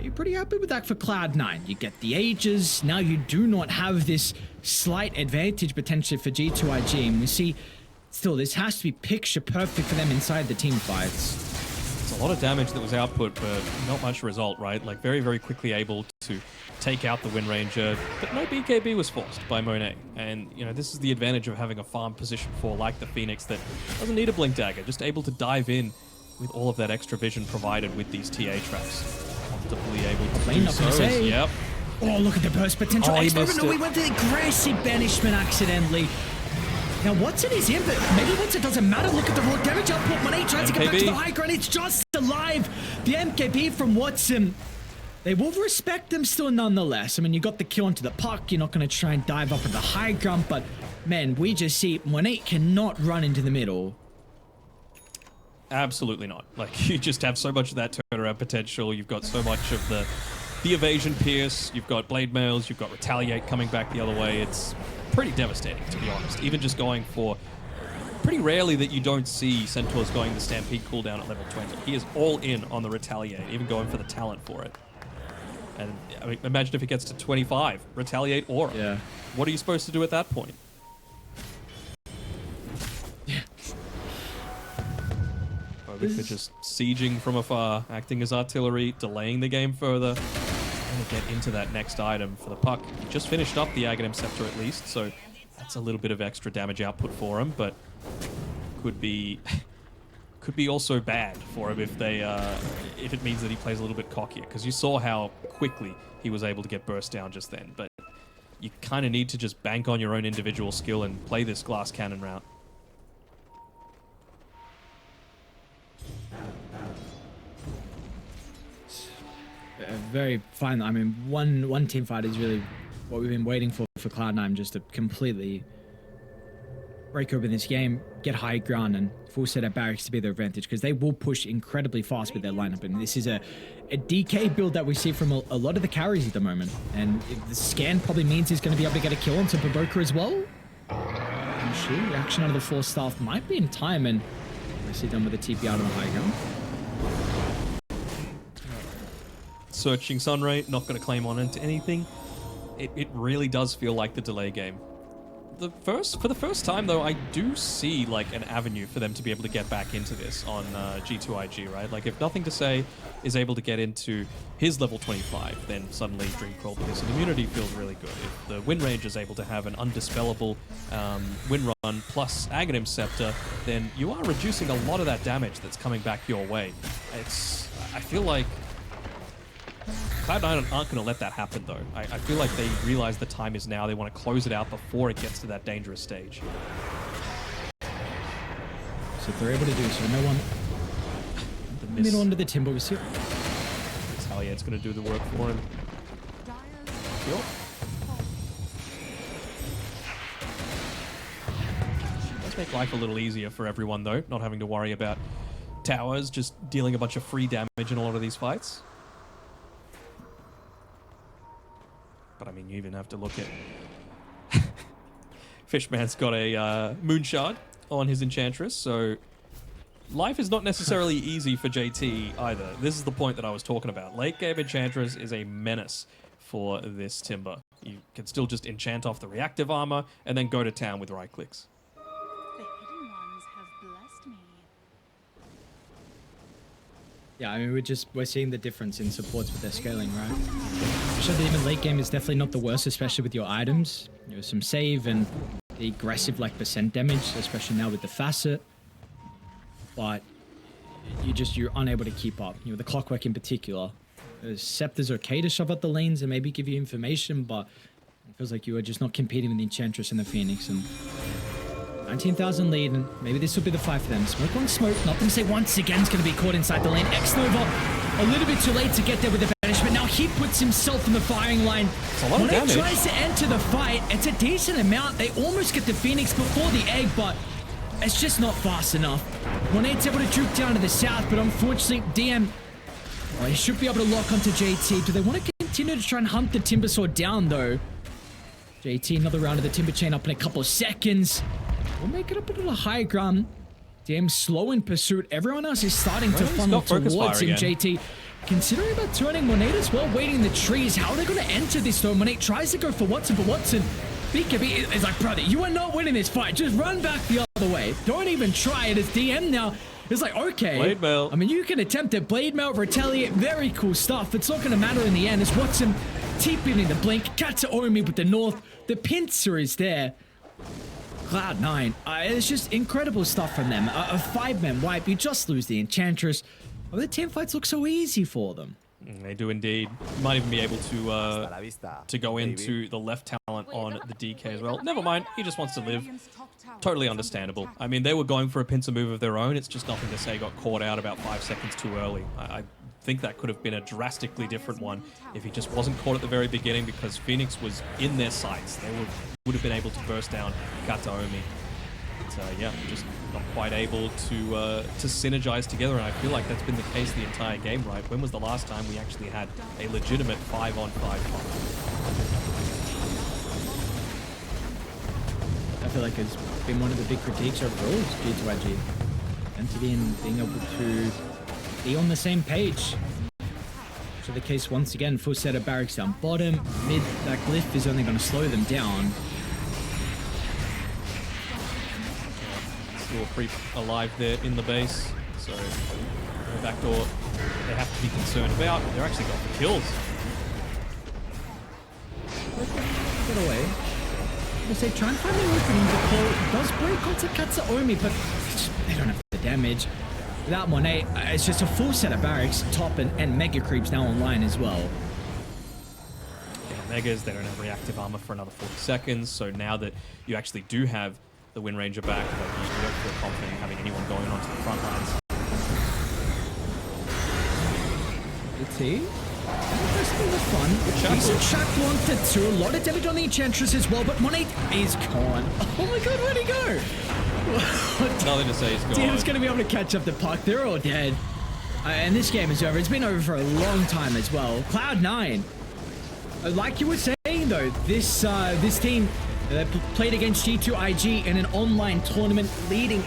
you're pretty happy with that for Cloud9. You get the ages. Now you do not have this slight advantage potentially for G2.iG. And we see, still, this has to be picture perfect for them inside the team fights. It's a lot of damage that was output, but not much result, right? Like, very, very quickly able to take out the Wind Ranger, but no BKB was forced by Monet. And, you know, this is the advantage of having a farm position 4 like the Phoenix that doesn't need a Blink Dagger, just able to dive in with all of that extra vision provided with these TA traps. Comfortably able to do so. Yep. Oh, look at the burst potential. Oh, he missed no, it. he went to the aggressive banishment accidentally. Now, Watson is in, but maybe once it doesn't matter. Look at the raw damage output. Monet tries to get back to the high ground. It's just alive. The MKB from Watson. They will respect them still nonetheless. I mean, you got the kill onto the puck. You're not going to try and dive up at the high ground, but man, we just see Monet cannot run into the middle. Absolutely not. Like, you just have so much of that turnaround potential. You've got so much of the evasion pierce. You've got blade mails. You've got retaliate coming back the other way. It's pretty devastating, to be honest. Even just going for... Pretty rarely that you don't see Centaurs going the Stampede cooldown at level 20. He is all in on the retaliate, even going for the talent for it. And I mean, imagine if it gets to 25. Retaliate Aura. Yeah. What are you supposed to do at that point? They're just sieging from afar, acting as artillery, delaying the game further, trying to get into that next item for the puck. He just finished up the Aghanim Scepter at least, so that's a little bit of extra damage output for him, but could be also bad for him if it means that he plays a little bit cockier, because you saw how quickly he was able to get burst down just then. But you kind of need to just bank on your own individual skill and play this glass cannon route. Very fine. I mean, one team fight is really what we've been waiting for Cloud9, just to completely break open this game, get high ground, and full set of barracks to be their advantage, because they will push incredibly fast with their lineup. And this is a DK build that we see from a lot of the carries at the moment. And the scan probably means he's going to be able to get a kill onto Baboka as well. And shoot, reaction out of the 4 staff might be in time, and I see them with the TP out on the high ground. Searching Sunray, not going to claim on into anything. It really does feel like the delay game. For the first time, though, I do see like an avenue for them to be able to get back into this on G2.iG, right? Like, if Nothing to Say is able to get into his level 25, then suddenly Dreamcrawl Pierce and Immunity feels really good. If the Wind Range is able to have an undispellable Wind Run plus Aghanim Scepter, then you are reducing a lot of that damage that's coming back your way. I feel like Cloud9 aren't going to let that happen, though. I feel like they realize the time is now. They want to close it out before it gets to that dangerous stage. So they're able to do so. No one... The middle under the timber. We see it. Retaliate's going to do the work for him. Yep. Does make life a little easier for everyone, though, not having to worry about towers, just dealing a bunch of free damage in a lot of these fights. But I mean, you even have to look at... Fishman's got a Moonshard on his Enchantress, so life is not necessarily easy for JT either. This is the point that I was talking about. Late game Enchantress is a menace for this Timber. You can still just enchant off the reactive armor and then go to town with right clicks. The hidden ones have blessed me. Yeah, I mean, we're seeing the difference in supports with their scaling, right? Especially even late game is definitely not the worst, especially with your items. You know, some save and the aggressive like percent damage, especially now with the facet. But you're unable to keep up. You know, the Clockwork in particular. Scepter's okay to shove out the lanes and maybe give you information, but it feels like you are just not competing with the Enchantress and the Phoenix. And 19,000 lead, and maybe this will be the fight for them. Smoke on smoke. Nothing to say once again is going to be caught inside the lane. X-Nova a little bit too late to get there with the banishment. Now he puts himself in the firing line. It's a lot of When he damage. tries to enter the fight, it's a decent amount. They almost get the Phoenix before the egg, but it's just not fast enough. Monade's able to juke down to the south, but unfortunately, DM, well, he should be able to lock onto JT. Do they want to continue to try and hunt the Timber Sword down, though? JT, another round of the Timber Chain up in a couple of seconds. We'll make it up into the high ground. DM slow in pursuit. Everyone else is starting to Well, he's funnel got focus towards fire him, again. JT. Considering about turning Monade as well, waiting in the trees. How are they going to enter this, though? Monade tries to go for Watson, but Watson, BKB is like, brother, you are not winning this fight. Just run back the other way. Don't even try it. As DM now is like, okay. Blade Mail. I mean, you can attempt it. Blade Mail, retaliate, very cool stuff. It's not going to matter in the end. As Watson TPing in the blink. Katsuomi with the north. The pincer is there. Cloud9. It's just incredible stuff from them. A 5-man wipe. You just lose the Enchantress. Oh, the team fights look so easy for them. They do indeed. Might even be able to go into the left talent on the DK as well. Never mind, he just wants to live. Totally understandable. I mean, they were going for a pincer move of their own. It's just nothing to say got caught out about 5 seconds too early. I think that could have been a drastically different one if he just wasn't caught at the very beginning, because Phoenix was in their sights. They would have been able to burst down Kataomi. But yeah, just not quite able to synergize together, and I feel like that's been the case the entire game, right? When was the last time we actually had a legitimate 5-on-5 fight? I feel like it's been one of the big critiques overall, G2.iG. Entity and being able to be on the same page. So the case once again, full set of barracks down bottom. Mid, that glyph is only going to slow them down. Still a creep alive there in the base, so the back door they have to be concerned about. They're actually got the kills. Get away. I say, try and find the opening. The claw does break onto Katsuomi, but they don't have the damage. Without Monet, it's just a full set of barracks, top and mega creeps now online as well. They have megas, they don't have reactive armor for another 40 seconds, so now that you actually do have the Wind Ranger back, like, you don't feel confident in having anyone going onto the front lines. Let's see. That's been fun. shackle. Decent shackle onto 2. A lot of damage on the Enchantress as well, but Monet is gone. Oh my god, where'd he go? Nothing to say, he's gone. Team's going to be able to catch up to Puck. They're all dead. And this game is over. It's been over for a long time as well. Cloud9. Like you were saying, though, this team played against G2.iG in an online tournament leading